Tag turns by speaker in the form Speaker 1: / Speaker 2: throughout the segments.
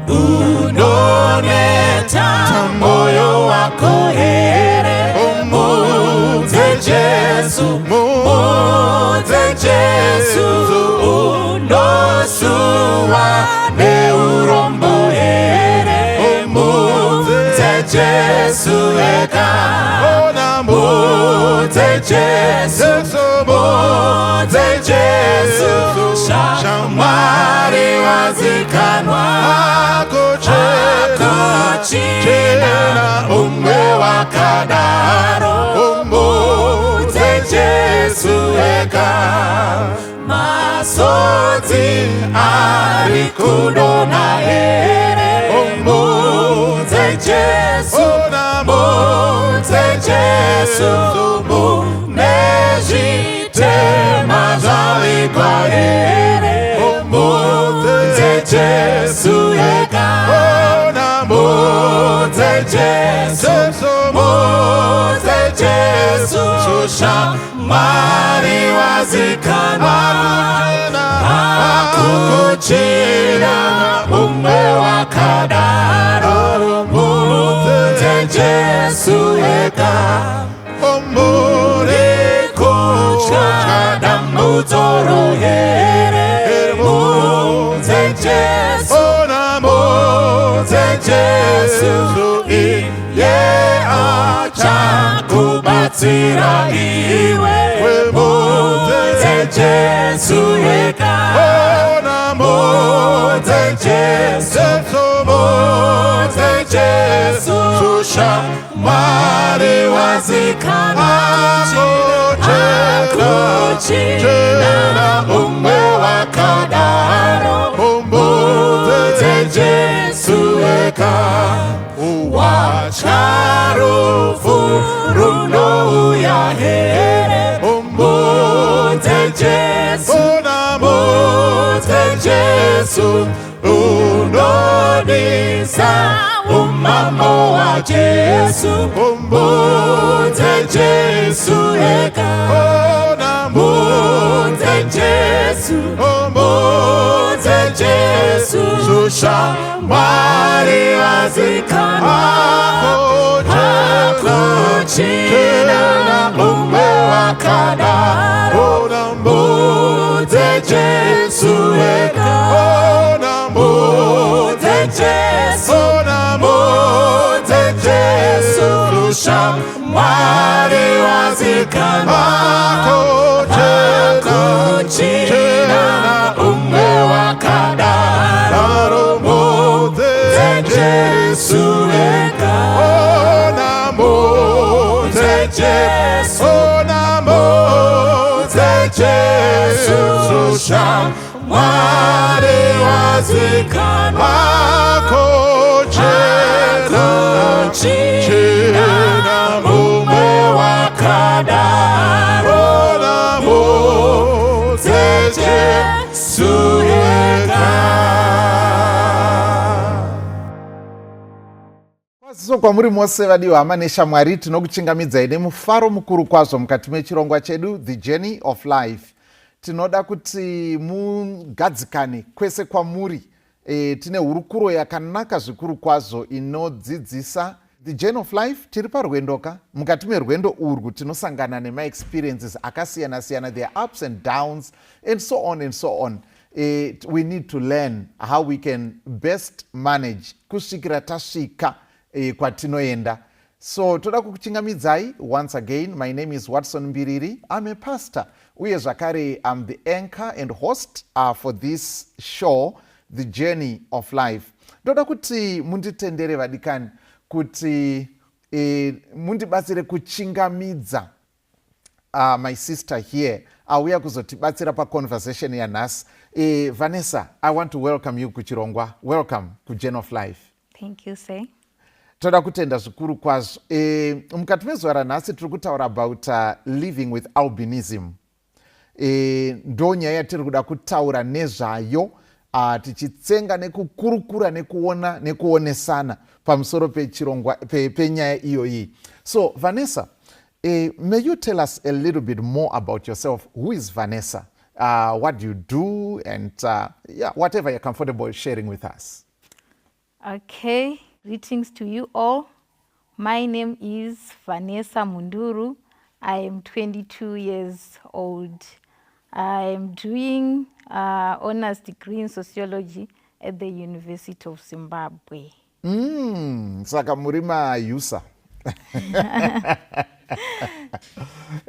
Speaker 1: unoneta moyo wako here, mudze Jesu, mudze Jesu, unosuwa neurombo here, mudze Jesu eka, mudze Jesu, mudze Jesu, shamwari wazikanwa akuchina umwe wakadaro, mudze Jesu eka, masodzi ari kudona here, mudze Jesu, mudze Jesu, munezvitema zvavigwa here, mudze Jesu eka, mudze Jesu, mudze Jesu, shamwari wazikanwa akuchina umwe wakadaro, mudze Jesu eka, muri kutya dambudzoro here, mudze Jesu, mudze Jesu, iye achakubatsira iwe, mudze Jesu eka, mudze Jesu, mudze Jesu, shamwari wazikanwa akuchina umwe wakadaro, mudze Jesu eka, wacharufu runouya here, mudze Jesu, mudze Jesu, unodisa umambo wa Jesu, mudze Jesu eka, mudze Jesu, mudze Jesu, shamwari wazikanwa akuchina umwe wakadaro, mudze Jesu eka, mudze Jesu, mudze Jesu, shamwari wazikanwa akuchina umwe wakadaro, mudze Jesu eka, mudze Jesu, mudze Jesu, shamwari wazikanwa akuchina umwe wakadaro, mudze Jesu eka.
Speaker 2: So kwamuri mose vadiwa hama neshamwari, tinokuchingamidzai nemufaro mukuru kwazvo mukati mechirongwa chedu The Journey of Life. Tinoda kuti mugadzikane kwese kwamuri. Tine hurukuro yakanaka zvikuru kwazvo inodzidzisa The Journey of Life. Tiri parwendoka, mukati merwendo urwu tinosangana nema-experiences akasiyana-siyana. There are ups and downs and so on and so on. We need to learn how we can best manage kusvikira tasvika kwatinoenda. So toda kukuchingamidzai once again. My name is Watson Mbiriri. I'm a pastor. Uye zvakare I'm the anchor and host for this show, The Journey of Life. Toda kuti munditendere vadikani kuti mundibatsire kuchingamidza my sister here auya kuzotibatsira paconversation yanhasi. Vanessa, I want to welcome you kuchirongwa. Welcome ku Journey of Life.
Speaker 3: Thank you, sir.
Speaker 2: Toda kutenda zvikuru kwazvo. Mukati mezuva ranhasi tiri kutaura about living with albinism. Ndo nyaya yatiri kuda kutaura nezvayo, tichitsenga nekukurukura nekuona nekuonesana pamusoro pechirongwa penyaya iyoyi. So Vanessa, may you tell us a little bit more about yourself? Who is Vanessa? What do you do? And yeah, whatever you're comfortable sharing with us.
Speaker 3: Okay, greetings to you all. My name is Vanessa Munduru. I am 22 years old. I am doing honors degree in sociology at the University of Zimbabwe.
Speaker 2: Saka muri mayusa.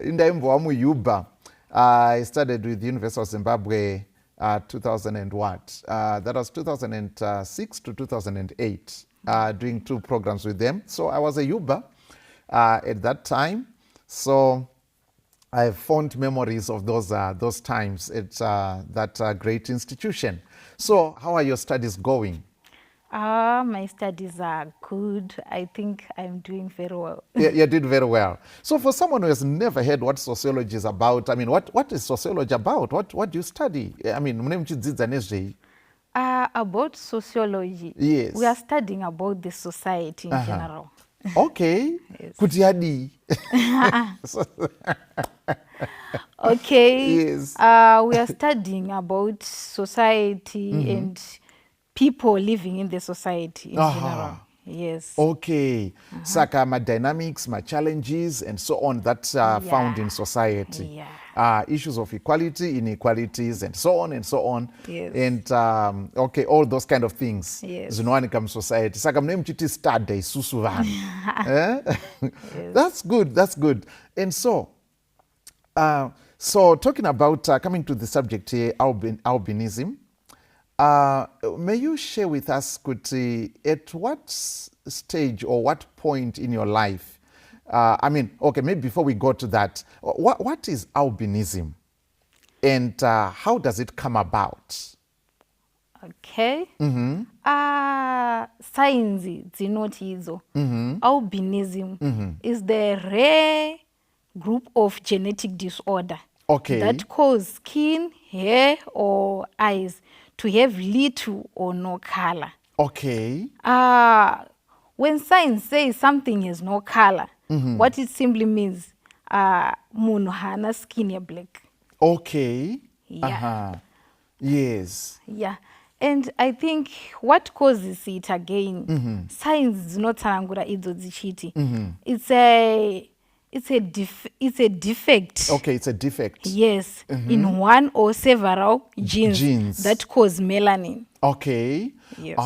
Speaker 2: Indaimbwa muyuba. I started with the University of Zimbabwe 2000 and what? That was 2006 to 2008, doing 2 programs with them. So I was a Yuba at that time. So I have fond memories of those times at that great institution. So how are your studies going?
Speaker 3: My studies are good. I think I'm doing very well.
Speaker 2: You did very well. So for someone who has never heard what sociology is about, I mean, what is sociology about? What do you study? I mean,
Speaker 3: About sociology,
Speaker 2: yes,
Speaker 3: we are studying about the society in general.
Speaker 2: Okay.
Speaker 3: Yes.
Speaker 2: Kutiadi.
Speaker 3: Okay.
Speaker 2: Yes.
Speaker 3: We are studying about society and people living in the society in general. Yes.
Speaker 2: Okay. Saka ma dynamics, ma challenges, and so on that found in society.
Speaker 3: Yeah.
Speaker 2: Issues of equality, inequalities, and so on and so on.
Speaker 3: Yes.
Speaker 2: And okay, all those kind of things.
Speaker 3: Yes.
Speaker 2: Zinowanika society. Saka mne mchiti study susuvani.
Speaker 3: Yes.
Speaker 2: That's good. That's good. And so, so talking about coming to the subject here, albinism. May you share with us, Kuti, at what stage or what point in your life, I mean, okay, maybe before we go to that, what is albinism and how does it come about?
Speaker 3: Okay. Signs dzinoti idzo. Albinism is the rare group of genetic disorder that cause skin, hair, or eyes to have little or no color.
Speaker 2: Okay.
Speaker 3: When science says something has no color, what it simply means, munhu hana skin ya black.
Speaker 2: Okay.
Speaker 3: Yeah.
Speaker 2: Yes.
Speaker 3: Yeah. And I think what causes it again, science dzinotsanangura idzo dzichiti, it's a defect.
Speaker 2: Okay, it's a defect.
Speaker 3: Yes, in one or several genes that cause melanin.
Speaker 2: Okay.
Speaker 3: Yes.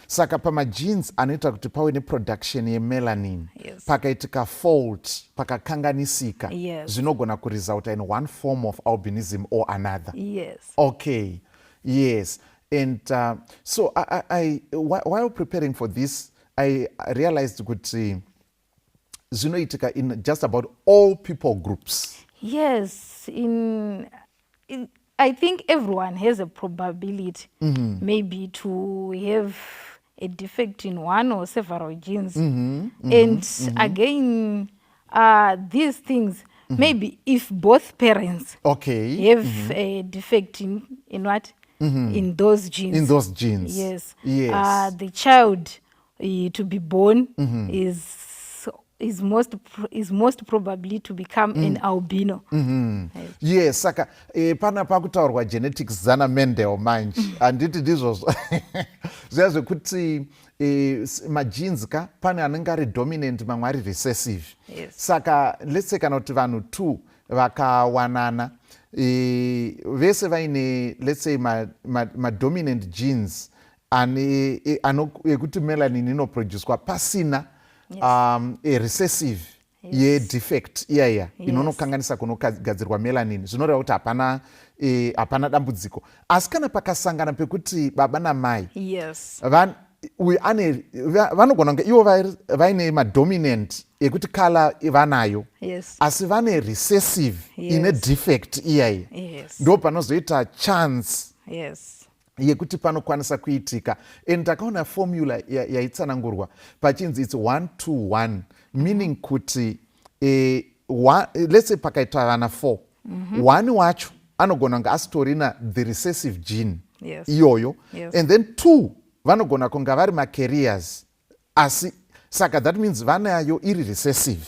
Speaker 2: Saka pama genes anoita kuti pawe neproduction yemelanin.
Speaker 3: Yes.
Speaker 2: Pakaitika fault, pakakanganisika.
Speaker 3: Yes.
Speaker 2: Zvinogona kuresulta in one form of albinism or another.
Speaker 3: Yes.
Speaker 2: Okay. Yes. And so I while preparing for this, I realized kuti zvinoitika in just about all people groups.
Speaker 3: Yes, I think everyone has a probability maybe to have a defect in one or several genes. Again, these things, maybe if both parents have a defect in what? In those genes.
Speaker 2: In those genes.
Speaker 3: Yes.
Speaker 2: Yes.
Speaker 3: The child to be born is most probably to become an albino.
Speaker 2: Yes, saka pana pakutaurwa genetics zana Mendel manje anditi ndizvo zviya zvekuti magenes ka pane anenge ari dominant mamwe ari recessive.
Speaker 3: Yes.
Speaker 2: Saka let's say kana kuti vanhu 2 vakawanana vese vaine let's say ma dominant genes ekuti melanin inoproducwa pasina a recessive defect inonokanganisa kunogadzirwa melanin, zvinoreva kuti hapana dambudziko. Asi kana pakasangana pekuti baba namai vanogona kunge ivo vaine madominant ekuti kala vanayo, asi vane recessive ine defect iyayi, ndo panozoita chance yekuti panokwanisa kuitika. And takaona formula yaitsanangurwa pachinzi it's 1-to-1, meaning kuti let's say pakaita vana 4, one wacho anogona kunge asitorina the recessive gene iyoyo, and then 2 vanogona kunga vari macarriers, asi saka that means vanayo iri recessive,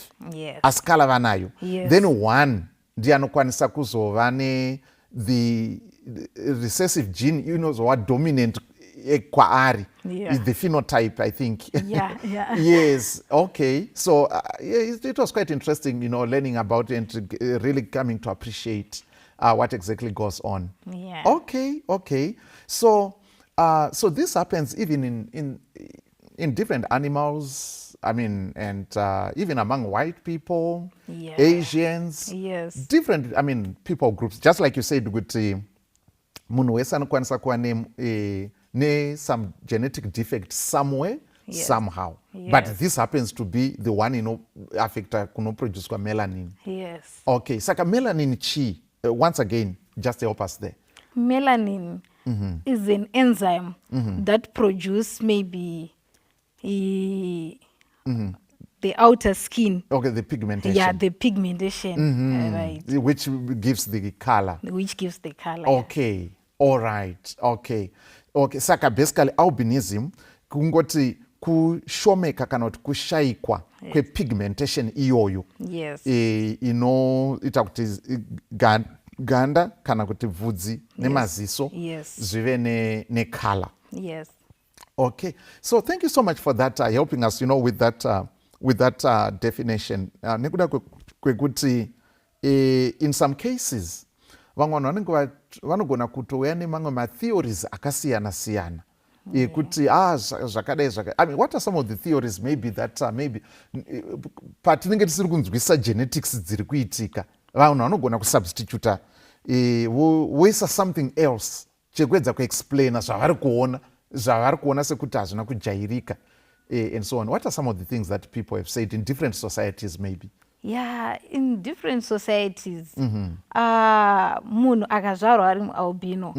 Speaker 2: asi kala vanayo, then 1 ndiye anokwanisa kuzova the recessive gene inozova dominant kwaari.
Speaker 3: Yeah.
Speaker 2: Is the phenotype, I think.
Speaker 3: Yeah.
Speaker 2: Yes, okay. So it was quite interesting, learning about it and really coming to appreciate what exactly goes on.
Speaker 3: Yeah.
Speaker 2: Okay. So this happens even in different animals, and even among white people,
Speaker 3: Yeah.
Speaker 2: Asians,
Speaker 3: Yes.
Speaker 2: different, people groups. Just like you said, kuti munhu wese anokwanisa kuva ne some genetic defect somewhere,
Speaker 3: Yes.
Speaker 2: somehow.
Speaker 3: Yes.
Speaker 2: But this happens to be the one affecta kunoproduce kwa melanin.
Speaker 3: Yes.
Speaker 2: Okay, saka melanin chi, once again, just help us there.
Speaker 3: Melanin is an enzyme that produce maybe the outer skin.
Speaker 2: Okay, the pigmentation.
Speaker 3: Yeah, the pigmentation. Right.
Speaker 2: Which gives the color.
Speaker 3: Which gives the color.
Speaker 2: Okay, all right, okay. Saka basically albinism kungoti kushomeka kana kuti kushayikwa kwepigmentation iyoyo.
Speaker 3: Yes.
Speaker 2: Inoita kuti ganda kana kuti bvudzi nemaziso zvive nekala.
Speaker 3: Yes.
Speaker 2: Okay, so thank you so much for that, helping us, with that definition. Nekuda kwekuti in some cases vamwe vanhu vanogona kutouya nemamwe matheories akasiyana-siyana ekuti zvakadai what are some of the theories maybe that maybe patinenge tisiri kunzwisa genetics dziri kuitika vanhu vanogona kusubstituta voisa something else chekuedza kuexplaina zvavari kuona sekuti hazvina kujairika and so on. What are some of the things that people have said in different societies maybe?
Speaker 3: Yeah, in different societies, munhu akazvarwa ari albino,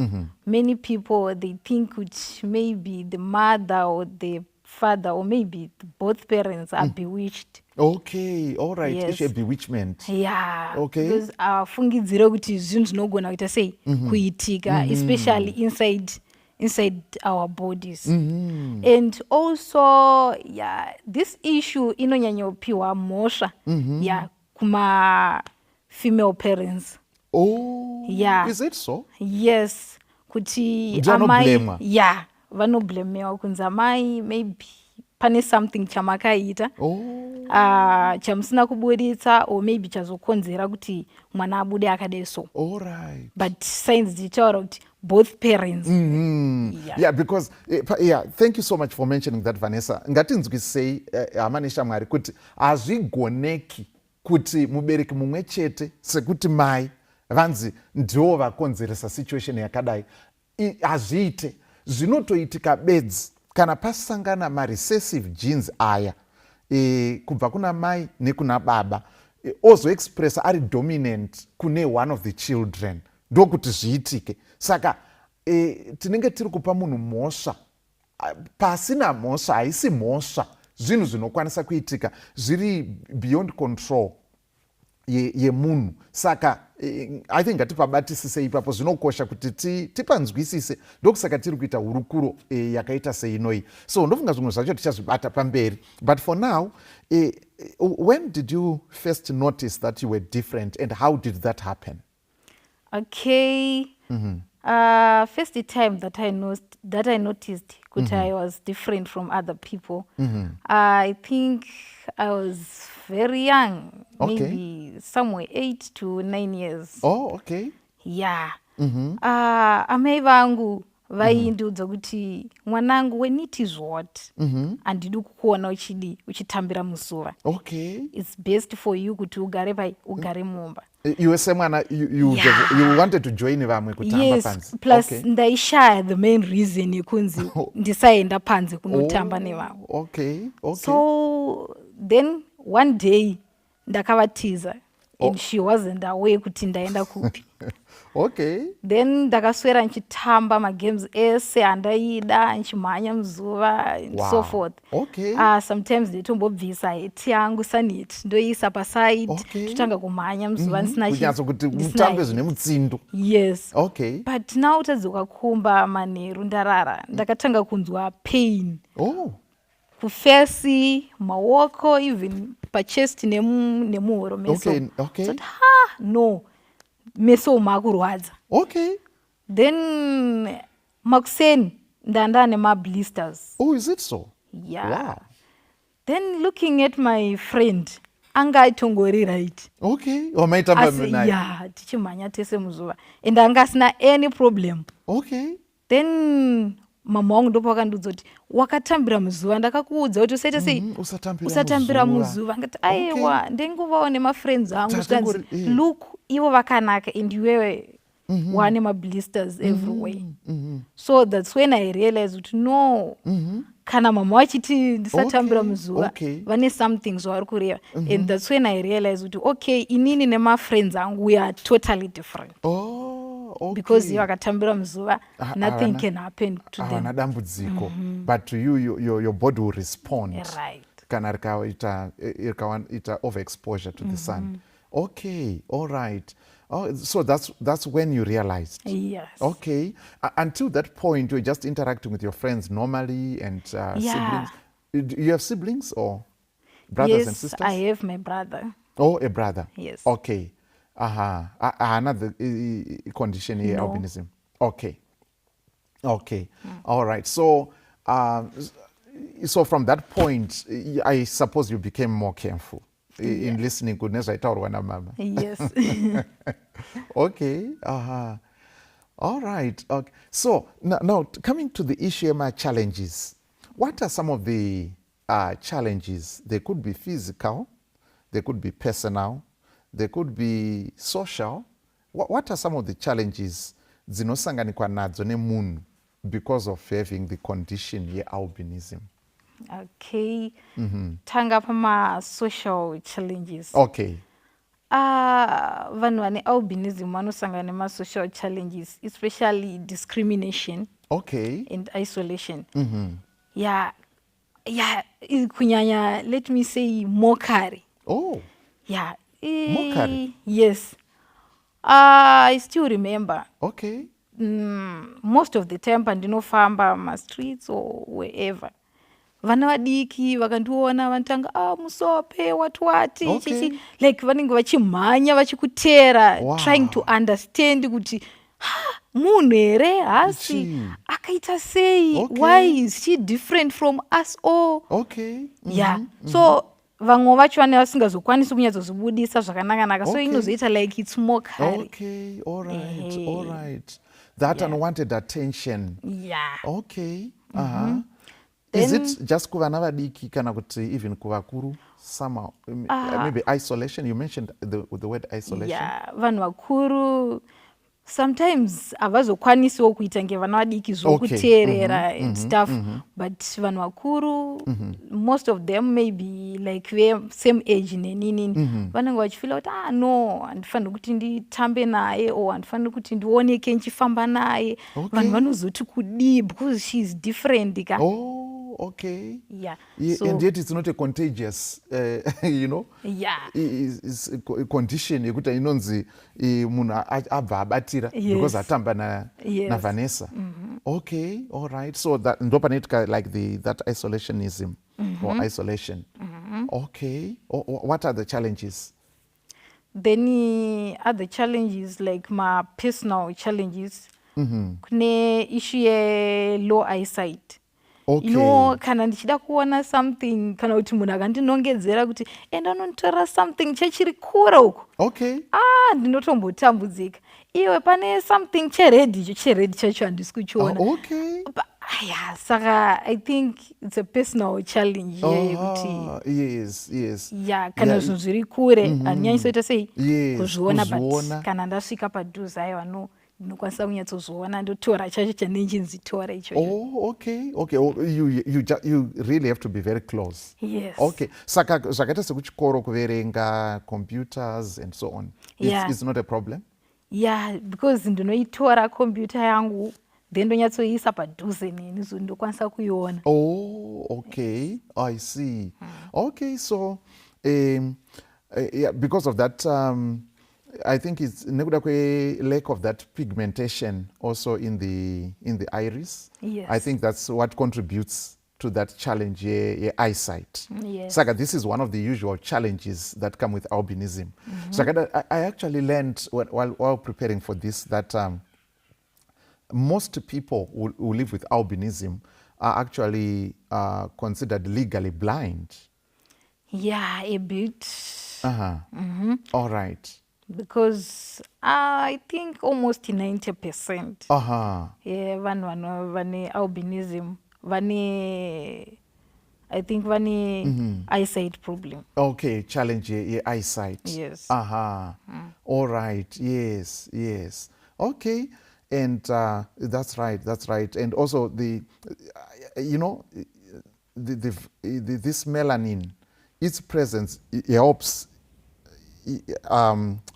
Speaker 3: many people, they think which maybe the mother or the father or maybe both parents are bewitched.
Speaker 2: Okay, all right.
Speaker 3: Yes.
Speaker 2: It's a bewitchment.
Speaker 3: Yeah.
Speaker 2: Okay.
Speaker 3: Because fungidzira kuti zvinhu zvinogona kuita sei kuitika, especially inside our bodies. And also, yeah, this issue inonyanyopiwa mhosva, yeah, kuma female parents.
Speaker 2: Oh,
Speaker 3: yeah.
Speaker 2: Is it so?
Speaker 3: Yes, kuti
Speaker 2: amai,
Speaker 3: yeah, vanoblemewa kunzi amai maybe pane something chamakaita chamusina kuburitsa or maybe chazokonzera kuti mwana abude akadai so.
Speaker 2: All right.
Speaker 3: But science dzichaura kuti both parents.
Speaker 2: Yeah, because thank you so much for mentioning that, Vanessa. Ngatinzwisei hama neshamwari kuti hazvigoneki kuti mubereki mumwe chete sekuti mai vanzi ndivo vakonzeresa situation yakadai. Hazviite, zvinotoitika bedzi kana pasangana marecessive genes aya kubva kuna mai nekuna baba ozoexpressa ari dominant kune one of the children, ndokuti zviitike. Saka tinenge tiri kupa munhu mhosva pasina mhosva, haisi mhosva, zvinhu zvinokwanisa kuitika zviri beyond control yemunhu. Saka I think ngatipabatisise ipapo, zvinokosha kuti tipanzwisise, ndokusaka tiri kuita hurukuro yakaita seinoi. So ndofunga zvimwe zvacho tichazvibata pamberi, but for now, when did you first notice that you were different and how did that happen?
Speaker 3: Okay. First time that I noticed that I was different from other people, I think I was very young, maybe somewhere 8 to 9 years.
Speaker 2: Oh, okay.
Speaker 3: Yeah. Amai vangu vaindiudza kuti mwanangu, when it is hot, handidi kukuona uchitambira muzuva.
Speaker 2: Okay.
Speaker 3: It's best for you kuti ugare mumba.
Speaker 2: You were someone you wanted to join vamwe kutamba panze.
Speaker 3: Yes, plus ndaishaya the main reason yekunzi ndisaenda panze kunotamba nevavo.
Speaker 2: Okay.
Speaker 3: So then one day ndakavatiza and she wasn't aware kuti ndaenda kupi.
Speaker 2: Okay.
Speaker 3: Then ndakaswera nchitamba magames ese andaida, nchimhanya muzuva and so forth.
Speaker 2: Okay.
Speaker 3: Sometimes nditombobvisa heti yangu saneti ndoisa paside, totanga kumhanya muzuva ndisina
Speaker 2: kunyatso kuti mutambe zvine mutsindo.
Speaker 3: Yes.
Speaker 2: Okay.
Speaker 3: But now tadzoka kumba manheru ndarara, ndakatanga kunzwa pain.
Speaker 2: Oh.
Speaker 3: Kufesi, maoko, even pachest nemuhoro meso.
Speaker 2: Okay.
Speaker 3: So, no, meso makurwadza.
Speaker 2: Okay.
Speaker 3: Then makuseni ndanda nema-blisters.
Speaker 2: Oh, is it so?
Speaker 3: Yeah.
Speaker 2: Wow.
Speaker 3: Then looking at my friend, anga aitongori right.
Speaker 2: Okay. Wamaitamba naye.
Speaker 3: Yeah, tichimhanya tese muzuva. And anga asina any problem.
Speaker 2: Okay.
Speaker 3: Then mama wangu ndopo akandiudza kuti wakatambira muzuva, ndakakuudza kuti usaita sei usatambira muzuva. Ngati aiwa ndenguvawo nemafriends angu zvikanzi look ivo vakanaka and iwewe wane ma-blisters everywhere. So that's when I realized kuti no, kana mama wachiti ndisatambira muzuva vane something zvavari kureva. And that's when I realized kuti okay, inini nema-friends angu we are totally different.
Speaker 2: Okay.
Speaker 3: Because you akatambira muzuva, nothing can happen to them.
Speaker 2: Dambudziko. But to you, your body will respond.
Speaker 3: Right.
Speaker 2: Kana ita overexposure to the sun. Okay, all right. Oh, so that's when you realized.
Speaker 3: Yes.
Speaker 2: Okay. Until that point, you're just interacting with your friends normally and siblings. Do you have siblings or brothers and sisters?
Speaker 3: Yes, I have my brother.
Speaker 2: Oh, a brother.
Speaker 3: Yes.
Speaker 2: Okay. Another condition here, albinism. Okay. Okay. All right. So, so from that point, I suppose you became more careful in listening. Goodness, I told one mama.
Speaker 3: Yes.
Speaker 2: Okay. All right. Okay. So now coming to the issue of challenges, what are some of the challenges? They could be physical, they could be personal, they could be social. What are some of the challenges dzinosanganikwa nadzo nemunhu because of having the condition albinism?
Speaker 3: Okay. Tanga pama social challenges.
Speaker 2: Okay.
Speaker 3: Vanhu vane albinism vanosangana nema-social challenges, especially discrimination.
Speaker 2: Okay.
Speaker 3: And isolation. Yeah, kunyanya, let me say mockery.
Speaker 2: Oh.
Speaker 3: Yeah.
Speaker 2: Mockery?
Speaker 3: Yes. I still remember.
Speaker 2: Okay.
Speaker 3: Most of the time pandinofamba ma-streets or wherever, vana vadiki vakandiona vanotanga musope wati chichi, like vanenge vachimhanya vachikutera, trying to understand kuti munhu here hasi akaita sei, why is she different from us all?
Speaker 2: Okay.
Speaker 3: Yeah. So vamwe vacho vane vasingazokwanisi kunyatsozvibudisa zvakanaka-naka, so inozoita like it's mockery.
Speaker 2: Okay. All right. All right. That unwanted attention.
Speaker 3: Yeah.
Speaker 2: Okay. Is it just kuvana vadiki kana kuti even kuvakuru somehow? Maybe isolation. You mentioned the word isolation.
Speaker 3: Yeah, vanhu vakuru sometimes havazokwanisiwo kuita ngevana vadiki zvokuteerera and stuff, but vanhu vakuru, most of them maybe like the same age nenini, vanenge vachifila kuti no, handifaniri kuti nditambe naye or handifaniri kuti ndioneke ndichifamba naye. Vanhu vanozoti kudii because she is different ka.
Speaker 2: Okay.
Speaker 3: Yeah.
Speaker 2: So, and yet it's not a contagious, you know.
Speaker 3: Yeah.
Speaker 2: It's a condition yekuti inonzi munhu abva abatira because atamba na Vanessa. Okay. All right. So that ndopanoitika like that isolationism or isolation. Okay. What are the challenges?
Speaker 3: Then other challenges like my personal challenges. Kune issue low eyesight.
Speaker 2: Okay.
Speaker 3: You know, kana ndichida kuona something, kana kuti munhu akandinongedzera kuti enda unonditorera something chechiri kure uko.
Speaker 2: Okay.
Speaker 3: Ndinotombotambudzika. Iwe pane something cheredi chacho handisi kuchiona.
Speaker 2: Okay.
Speaker 3: Saka I think it's a personal challenge yekuti.
Speaker 2: Yes.
Speaker 3: Yeah, kana zvinhu zviri kure handinyanyisoita sei kuzviona, but kana ndasvika padhuze aiwa no, ndinokwanisa kunyatsozviona ndotora chacho chandichinzitora ichocho.
Speaker 2: Okay. You really have to be very close.
Speaker 3: Yes.
Speaker 2: Okay. Saka zvakaita sekuchikoro kuverenga computers and so on. It's not a problem?
Speaker 3: Yeah, because ndinoitora computer yangu then ndonyatsoiisa padhuze neni so ndokwanisa kuiona.
Speaker 2: Okay. I see. Okay, so because of that I think it's nekuda kwe lack of that pigmentation also in the iris.
Speaker 3: Yes.
Speaker 2: I think that's what contributes to that challenge, eyesight.
Speaker 3: Yes.
Speaker 2: Saka, this is one of the usual challenges that come with albinism. Saka, I actually learned while preparing for this that most people who live with albinism are actually considered legally blind.
Speaker 3: Yeah, a bit.
Speaker 2: All right.
Speaker 3: Because I think almost 90%. Yeah, vane albinism, I think vane eyesight problem.
Speaker 2: Okay, challenge your eyesight.
Speaker 3: Yes.
Speaker 2: All right. Yes. Okay, and that's right. And also this melanin, its presence helps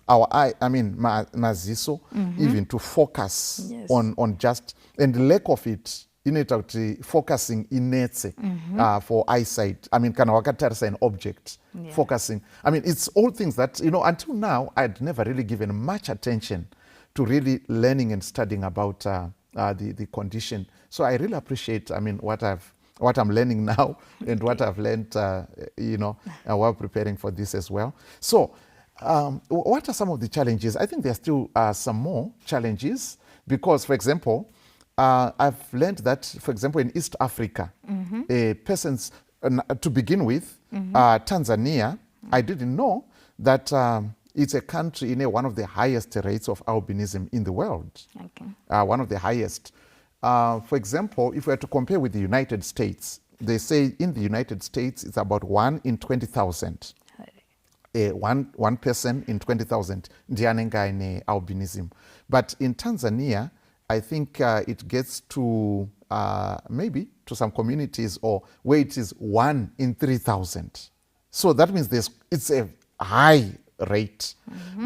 Speaker 2: our eye, maziso, even to focus on just, and the lack of it inoita kuti focusing inetse for eyesight. Kana wakatarisa an object, focusing. It's all things that, until now, I'd never really given much attention to really learning and studying about the condition. So I really appreciate, what I'm learning now and what I've learned, while preparing for this as well. So, what are some of the challenges? I think there are still some more challenges because, for example, I've learned that, for example, in East Africa, persons, to begin with, Tanzania, I didn't know that it's a country in one of the highest rates of albinism in the world.
Speaker 3: Okay.
Speaker 2: One of the highest. For example, if we were to compare with the United States, they say in the United States it's about 1 in 20,000. One person in 20,000 ndianenga ine albinism. But in Tanzania, I think it gets to maybe to some communities or where it is 1 in 3,000. So that means it's a high rate.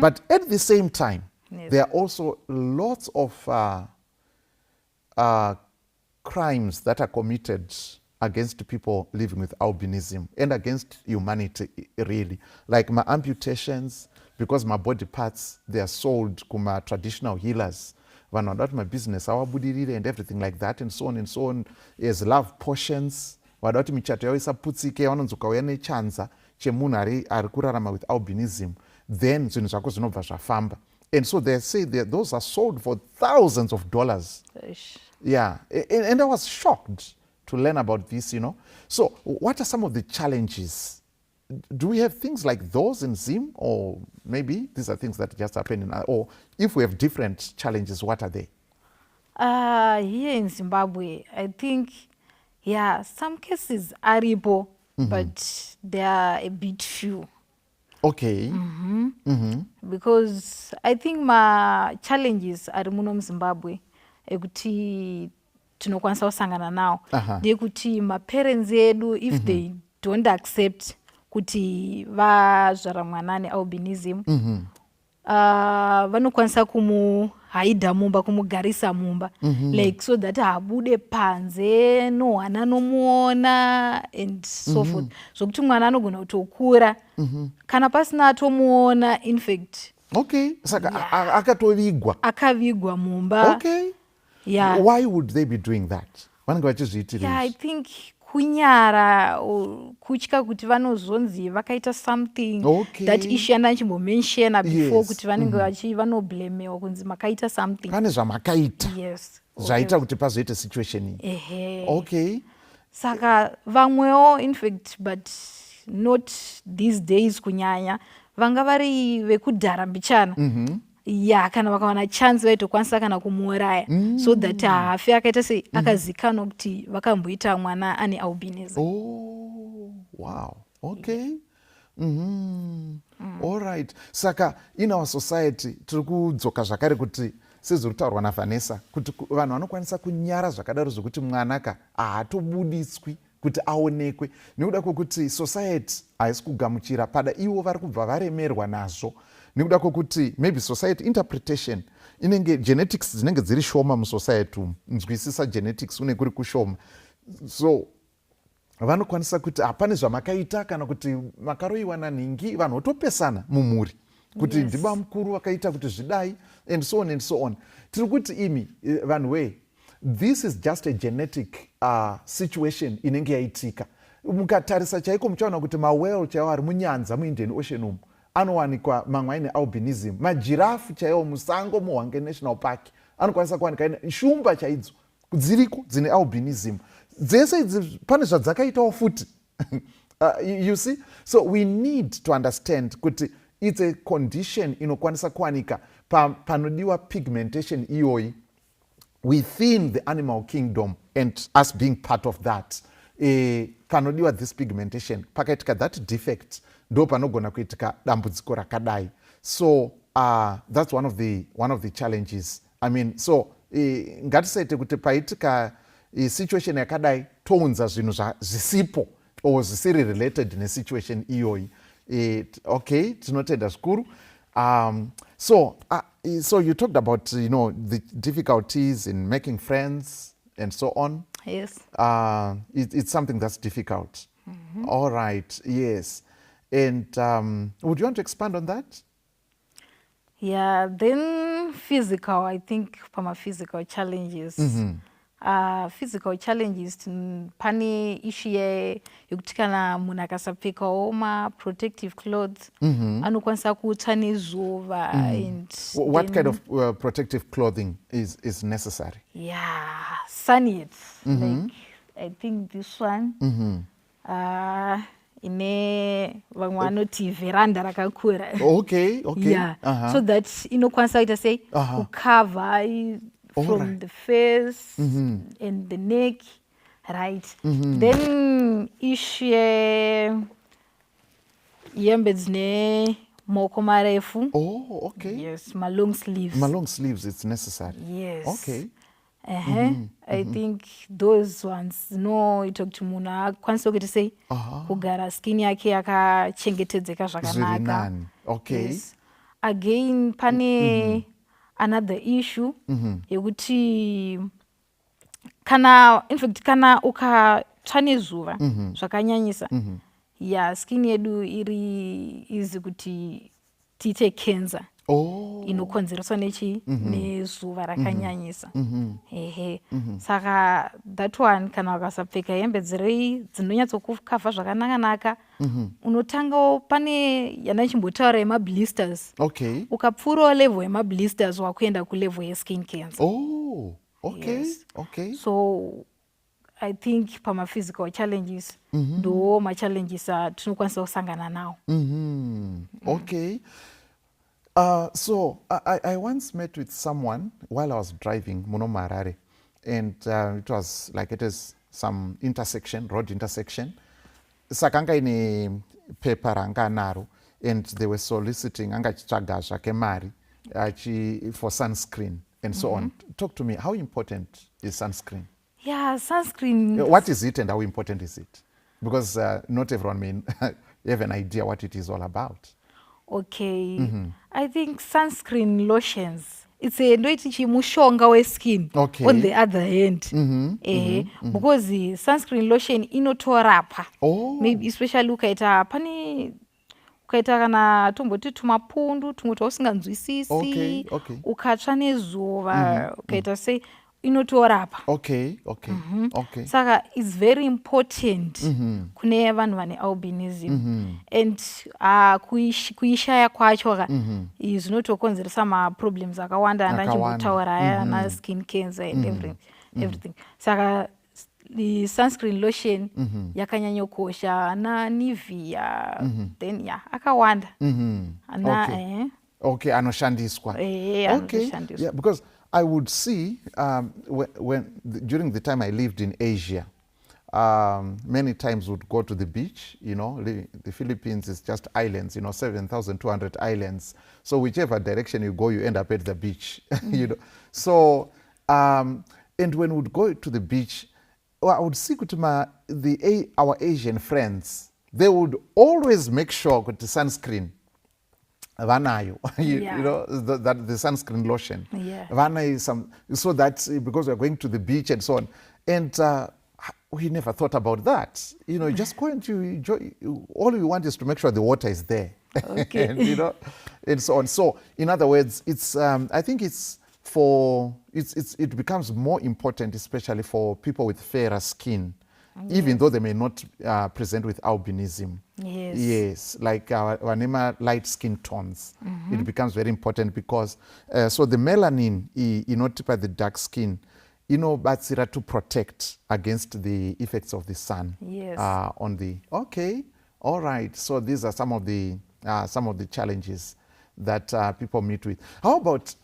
Speaker 2: But at the same time, there are also lots of crimes that are committed against people living with albinism and against humanity, really. Like my amputations, because my body parts, they are sold to traditional healers. Vanhu vadati my business avabudirire and everything like that and so on as love potions. Vadati michato yavo isaputsike vanonzi ukauya nechanza chemunhu ari kurarama with albinism, then zvinhu zvako zvinobva zvafamba. And so they say that those are sold for thousands of dollars. Yeah, and I was shocked to learn about this, So what are some of the challenges? Do we have things like those in Zim, or maybe these are things that just happen or if we have different challenges, what are they?
Speaker 3: Here in Zimbabwe, I think, some cases are able, but they are a bit few.
Speaker 2: Okay.
Speaker 3: Because I think my challenges are muno muZimbabwe ekuti tinokwanisa kusangana nawo ndekuti maparents edu if they don't accept kuti vazvara mwana nealbinism vanokwanisa kumuhaidha mumba, kumugarisa mumba, like so that habude panze, nohwana nomuona and so forth. Zvokuti mwana anogona kutokura kana pasina atomuona, in fact.
Speaker 2: Okay, saka akavigwa
Speaker 3: mumba.
Speaker 2: Okay. Yeah. Why would they be doing that?
Speaker 3: I think kunyara kutya kuti vanozonzi vakaita something that ishanda nchimbomenshena before kuti vanenge vanoblemewa kunzi makaita something.
Speaker 2: Pane zvamakaita.
Speaker 3: Yes.
Speaker 2: Zvaita kuti pazoita situation iyi. Okay.
Speaker 3: Saka vamwewo, in fact, but not these days kunyanya, vanga vari vekudhara mbichana. Kana vakawana chance vaitokwanisa kana kumuuraya so that hafi akaita sei akazikanwa kuti vakamboita mwana ane albinism.
Speaker 2: Oh, wow. Okay. All right. Saka in our society tiri kudzoka zvakare kuti sezviri kutaurwa naVanessa kuti vanhu vanokwanisa kunyara zvakadaro zvokuti mwanaka haatobudiswi kuti aonekwe nekuda kwokuti society haisi kugamuchira pada ivo vari kubva varemerwa nazvo, nekuda kwokuti maybe society interpretation inenge genetics dzinenge dziri shoma musociety umu, nzwisisa genetics une kuri kushoma, so vanokwanisa kuti hapane zvamakaita kana kuti makaroiwa nanhingi, vanhu votopesana mumhuri kuti ndiba mukuru vakaita kuti zvidai and so on and so on. Tiri kuti imi vanhu we, this is just a genetic situation inenge yaitika. Mukatarisa chaiko muchaona kuti mawhale chaiwo ari munyanza muIndian Ocean anowanikwa mamwe aine albinism. Majirafu chaiwo musango muHwange National Park anokwanisa kuwanika shumba chaidzo dziriko dzine albinism dzese idzi pane zvadzakaitawo futi. You see, so we need to understand kuti it's a condition inokwanisa kuwanika panodiwa pigmentation iyoyi within the animal kingdom and us being part of that. Panodiwa this pigmentation pakaitika that defect ndo panogona kuitika dambudziko rakadai. So that's one of the challenges. I mean, so ngatisaite kuti paitika situation yakadai tounza zvinhu zvisipo or zvisiri related nesituation iyoyi. Okay, tinotenda zvikuru. So you talked about the difficulties in making friends and so on.
Speaker 3: Yes.
Speaker 2: It's something that's difficult. All right, yes. And would you want to expand on that?
Speaker 3: Yeah, then physical, I think from physical challenges. Physical challenges pane issue yokuti kana munhu akasapfekawo ma-protective clothes anokwanisa kutsva nezuva. And
Speaker 2: what kind of protective clothing is necessary?
Speaker 3: Yeah, sunnies. Like I think this one ine vamwe vanoti veranda rakakura.
Speaker 2: Okay.
Speaker 3: Yeah. So that inokwanisa kuita sei kucover from the face and the neck, right? Then issue yembe dzine maoko marefu.
Speaker 2: Oh, okay.
Speaker 3: Yes, my long sleeves.
Speaker 2: My long sleeves, it's necessary.
Speaker 3: Yes.
Speaker 2: Okay.
Speaker 3: I think those ones inoita kuti munhu akwanise kuita sei kugara skin yake yakachengetedzeka zvakanaka.
Speaker 2: Okay.
Speaker 3: Yes. Again pane another issue yekuti kana ukatsva nezuva zvakanyanyisa skin yedu iri izi kuti tiite cancer inokonzereswa nezuva rakanyanyisa. Saka that one kana wakasapfeka hembe dzinonyatsokukavha zvakanaka unotangawo pane yana chimbotaura yemablisters.
Speaker 2: Okay.
Speaker 3: Ukapfuurawo level yemablisters wakuenda kulevel yeskin cancer.
Speaker 2: Oh, okay.
Speaker 3: Yes.
Speaker 2: Okay.
Speaker 3: So I think pama-physical challenges ndo ma-challenges tinokwanisa kusangana nawo.
Speaker 2: Okay. So I once met with someone while I was driving muno Harare, and it is some intersection, road intersection. Sakanga ine paper ranga naro, and they were soliciting anga chitsvaga zvake mari for sunscreen and so on. Talk to me, how important is sunscreen?
Speaker 3: Yeah, sunscreen.
Speaker 2: What is it and how important is it? Because not everyone may have an idea what it is all about.
Speaker 3: Okay. I think sunscreen lotions, it's a mushonga weskin.
Speaker 2: Okay.
Speaker 3: On the other hand, because the sunscreen lotion inotorapa. Maybe especially ukaita kana tomboti tumapundu tumwe tausinganzwisisi ukatsva nezuva ukaita sei inotorapa.
Speaker 2: Okay.
Speaker 3: Saka it's very important kune vanhu vane albinism and kuishaya kwacho zvinotokonzeresa ma-problems akawanda andachimbotaura na skin cancer and everything. Saka the sunscreen lotion yakanyanyokosha na Nivea then akawanda
Speaker 2: okay anoshandiswa. Okay. Yeah, because I would see during the time I lived in Asia, many times would go to the beach. The Philippines is just islands, 7,200 islands. So whichever direction you go, you end up at the beach. So and when we would go to the beach, I would see our Asian friends. They would always make sure that the sunscreen vanayo, that the sunscreen lotion. So that's because we're going to the beach and so on. And we never thought about that. Just going to enjoy. All we want is to make sure the water is there.
Speaker 3: Okay.
Speaker 2: and, and so on. So in other words, it's I think it becomes more important, especially for people with fairer skin. even though they may not present with albinism.
Speaker 3: Yes.
Speaker 2: Like our light skin tones. It becomes very important because so the melanin inotipa the dark skin inobatsira to protect against the effects of the sun.
Speaker 3: Yes.
Speaker 2: On the all right, so these are some of the challenges that people meet with. How about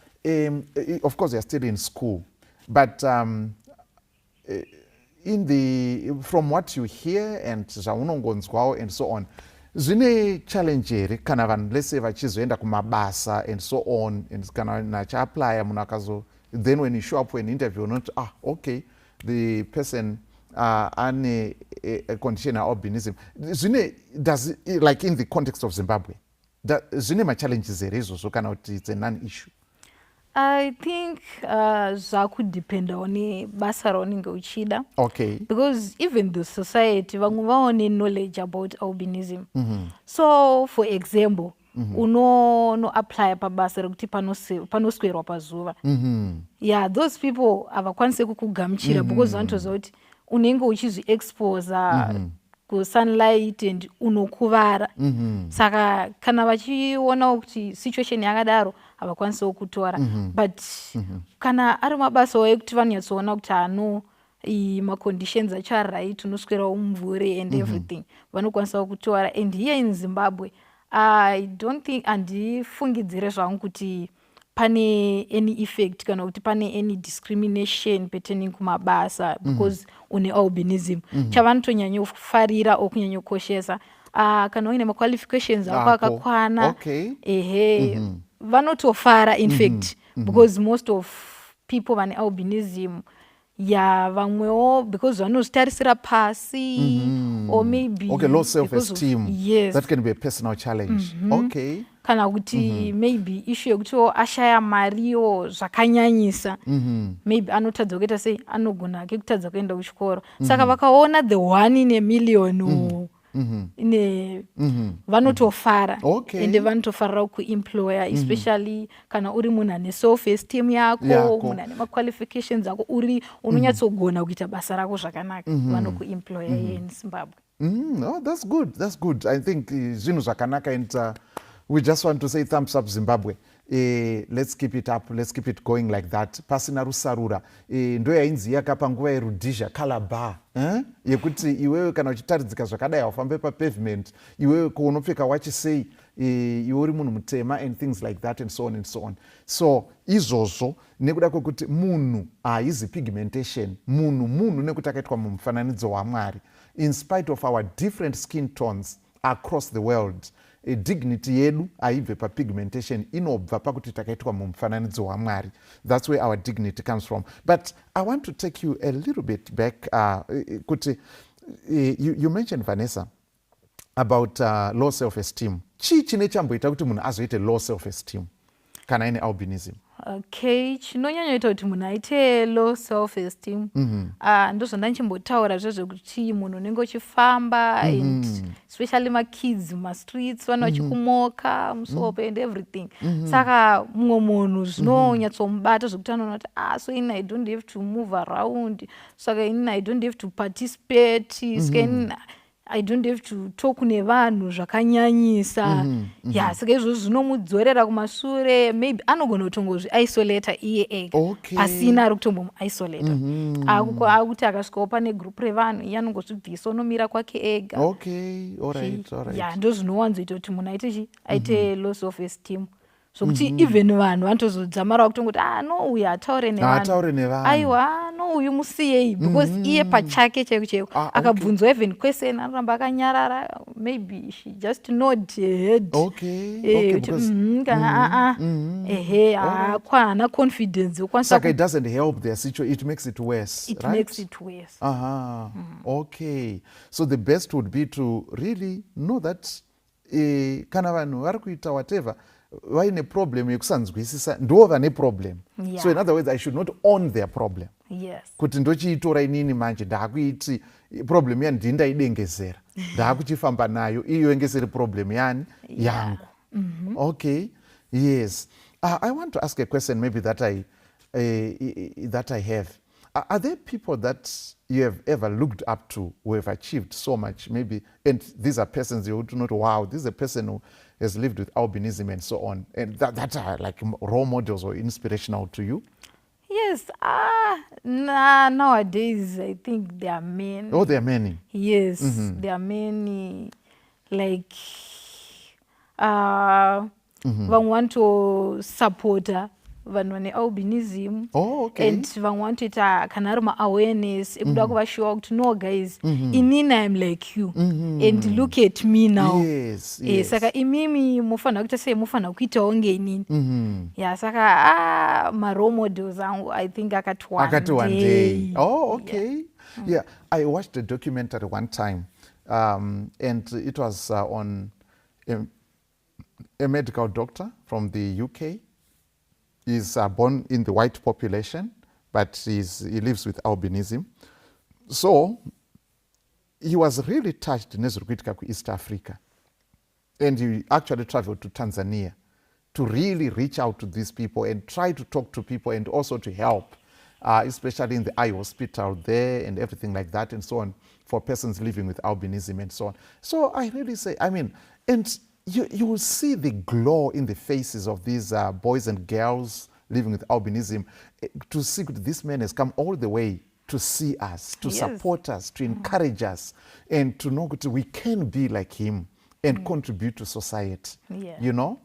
Speaker 2: of course you're still in school, but from what you hear and zvaunongonzwawo and so on, zvine challenge here kana vanhu lese vachizoenda kumabasa and so on, and kana nachiaplya munhu akazo, then when you show up for an interview not okay, the person ane a condition of albinism, zvine does it, like in the context of Zimbabwe, zvine machallenges here izvozvo kana kuti it's a non-issue?
Speaker 3: I think zvakudependa one basa raunenge uchida.
Speaker 2: Okay.
Speaker 3: Because even the society vamwe vaone knowledge about albinism. So for example, unoapply pabasa rekuti panoswerwa pazuva. Yeah, those people havakwanise kukugamuchira because vanotoziva kuti unenge uchizviexpose kusunlight and unokuvara. Saka kana vachiona kuti situation yakadaro havakwanisawo kutora. But kana ari mabasa ekuti vanonyatsoona kuti maconditions acho ari right, unoswera umvuri and everything, vanokwanisawo kutora. And here in Zimbabwe, I don't think, handifungidzire zvangu kuti pane any effect kana kuti pane any discrimination pertaining kumabasa because une albinism. Chavanotonyanyofarira okunyanyokoshesa kana uine maqualifications ako akakwana, vanotofara in fact, because most of people vane albinism vamwewo because vanozvitarisira pasi, or maybe
Speaker 2: low self-esteem.
Speaker 3: Yes,
Speaker 2: that can be a personal challenge. Okay.
Speaker 3: Kana kuti maybe issue yekuti ashaya mariwo zvakanyanyisa, maybe anotadza kuita sei, anogona ke kutadza kuenda kuchikoro. Saka vakaona the 1 in a million vanotofara. Ende vanotofarira kuemployer, especially kana uri munhu ane self esteem yako, munhu ane maqualifications ako, uri unonyatsogona kuita basa rako zvakanaka, vanokuemployer here in Zimbabwe.
Speaker 2: Oh, that's good. I think zvinhu zvakanaka, and we just want to say thumbs up Zimbabwe. Let's keep it up, let's keep it going like that. Pasina rusarura ndo yainzi yakapanguva yerudhizha Calabar, yekuti iwewe kana uchitaridzika zvakadai aufambe papavement, iwewe kuunopfeka wachisei, iwe uri munhu mutema and things like that and so on and so on. So izvozvo nekuda kwekuti munhu haizi pigmentation, munhu nekuti akaitwa mumufananidzo waMwari, in spite of our different skin tones across the world, dignity yedu haibve papigmentation, inobva pakuti takaitwa mumufananidzo waMwari. That's where our dignity comes from. But I want to take you a little bit back. Kuti you mentioned, Vanessa, about low self-esteem. Chii chine chamboita kuti munhu azoite low self-esteem kana ine albinism?
Speaker 3: Okay, chinonyanyoita kuti munhu aite low self esteem ndozvandachimbotaura zvezvekuti munhu unenge uchifamba and especially makids mumastreets vana vachikumoka musope and everything. Saka mumwe munhu zvinonyatsomubata zvekuti anoona kuti so ini I don't have to move around, saka ini I don't have to participate, saka ini I don't have to talk nevanhu zvakanyanyisa. Saka izvozvo zvinomudzorera kumashure, maybe anogona kutongozvi-isolata iye ega, pasina ari kutombomu-isolata. Akuti akasvikawo pane group revanhu, iye anongozvibvisa, unomira kwake ega. Ndo zvinowanzoita kuti munhu aite low self esteem. Zvokuti even vanhu vanotozodzamara kutongoti no uyu hataure nevanhu, aiwa no uyu musiyei, because iye pachake chaiko chaiko akabvunzwa even question anoramba akanyarara, maybe she just nod head, kana haana confidence.
Speaker 2: Saka it doesn't help their situation, it makes it worse.
Speaker 3: It makes it worse.
Speaker 2: Okay, so the best would be to really know that kana vanhu vari kuita whatever, vaine problem yekusanzwisisa ndo vane problem. So in other words, I should not own their problem. Kuti ndochiitora inini manje ndaakuiti problem yani ndindaidengezera, ndaakuchifamba nayo, iyo ngesiri problem yani yangu. Okay, yes. I want to ask a question maybe that I have. Are there people that you have ever looked up to who have achieved so much, maybe, and these are persons you would not, wow, this is a person who has lived with albinism and so on, and that are like role models or inspirational to you?
Speaker 3: Yes, nowadays I think there are many.
Speaker 2: Oh, there are many.
Speaker 3: Yes, there are many. Like, vamwe vanotosapota vanhu vane albinism.
Speaker 2: Oh, okay.
Speaker 3: And vamwe vanotoita kana ari ma-awareness ekuda kuvashowa kuti no guys, inini I'm like you, and look at me now.
Speaker 2: Yes, yes.
Speaker 3: Saka imimi mufanira kuita sei, mufanira kuitawo ngenini. Yeah, saka ma-role models angu I think akati one day.
Speaker 2: Oh, okay. Yeah, I watched a documentary one time, and it was on a medical doctor from the UK. He's born in the white population, but he lives with albinism. So he was really touched in East Africa. And he actually traveled to Tanzania to really reach out to these people and try to talk to people and also to help, especially in the eye hospital there and everything like that and so on, for persons living with albinism and so on. So I really say, I mean, and you will see the glow in the faces of these boys and girls living with albinism, to see that this man has come all the way to see us, to support us, to encourage us, and to know that we can be like him and contribute to society, you know,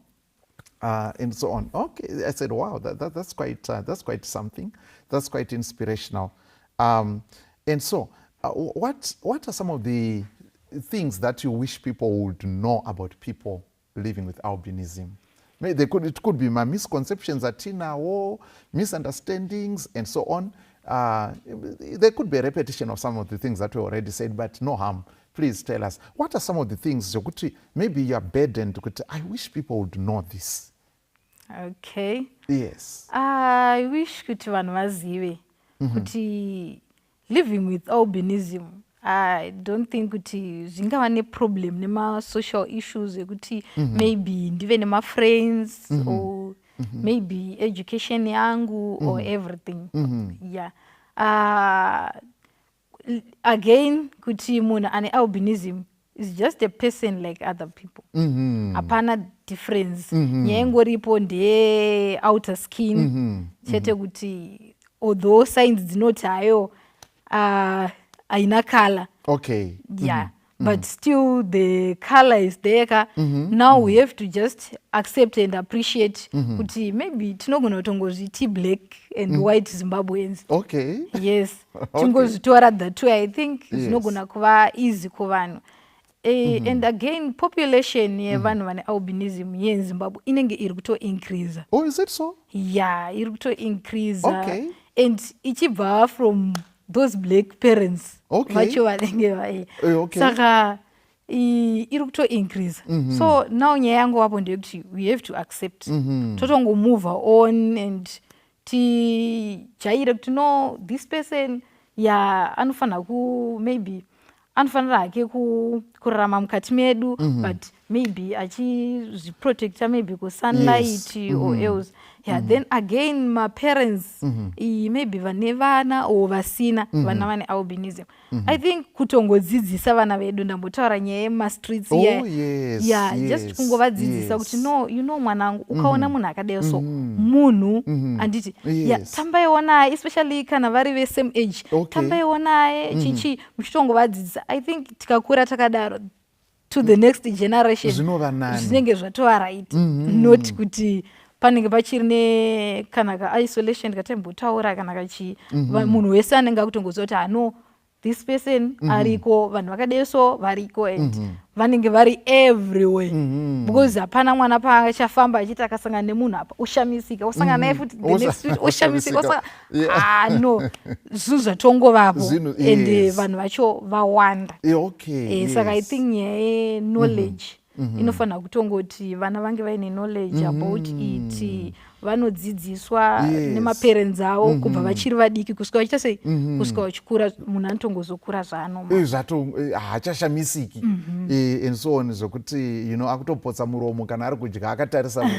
Speaker 2: and so on. Okay, I said, wow, that's quite something. That's quite inspirational. And so, what are some of the things that you wish people would know about people living with albinism? Maybe it could be my misconceptions at Tina or misunderstandings and so on. There could be a repetition of some of the things that we already said, but no harm. Please tell us, what are some of the things maybe you are burdened, I wish people would know this?
Speaker 3: Okay.
Speaker 2: Yes.
Speaker 3: I wish kuti vanhu vazive kuti living with albinism, I don't think kuti zvingava neproblem nema-social issues ekuti maybe ndive nema-friends or maybe education yangu or everything. Yeah. Again, kuti munhu ane albinism is just a person like other people. Hapana difference. Nyaya ingoripo ndeye outer skin. Chete kuti although signs dzinoti hayo aina color.
Speaker 2: Okay.
Speaker 3: Yeah. But still the color is there. Now we have to just accept and appreciate kuti maybe tinogona kutongozviti black and white Zimbabweans.
Speaker 2: Okay.
Speaker 3: Yes. Tingozitora that way. I think zvinogona kuva easy kuvanhu. And again, population yevanhu vane albinism here in Zimbabwe inenge iri kuto increase.
Speaker 2: Oh, is it so?
Speaker 3: Yeah, iri kuto increase.
Speaker 2: Okay.
Speaker 3: And ichibva from those black parents.
Speaker 2: Okay.
Speaker 3: Vacho vanenge vai.
Speaker 2: Okay.
Speaker 3: Saka iri kuto increase. So now nyaya yangu wapo ndeyekuti we have to accept. Totongo move on and tijaire kuti no, this person anofana ku maybe anofanira hake kurarama mukati medu, but maybe achizviprotecta maybe kusunlight or else. Yeah, then again ma-parents maybe vane vana or vasina vana vane albinism. I think kutongodzidzisa vana vedu, ndambotaura nyaya yema-streets just kungovadzidzisa kuti no, you know mwanangu, ukaona munhu akadai so munhu anditi tambaiona, especially kana vari ve-same age, tambaiona chichi, muchitongovadzidzisa. I think tikakura takadaro to the next generation zvinenge zvatova right, not kuti panenge pachiri ne kana ka-isolation katembotaura kana kachi munhu wese anenge akutongoziva kuti no, this person ariko, vanhu vakadai so variko, and vanenge vari everywhere. Because hapana mwana paachafamba achiti akasangana nemunhu apa oshamisika, osangana naye futi the next week oshamisika, no, zvinhu zvatongovapo and vanhu vacho vawanda. Saka I think knowledge inofanira kutongoti vana vange vaine knowledge about it, vanodzidziswa
Speaker 2: Yes.
Speaker 3: nemaparents avo kubva vachiri vadiki kusvika vachita sei kusvika vachikura munhu anotongozokura zvaanoma
Speaker 2: haachashamisiki and so on zvokuti akutopotsa muromo kana ari kudya akatarisa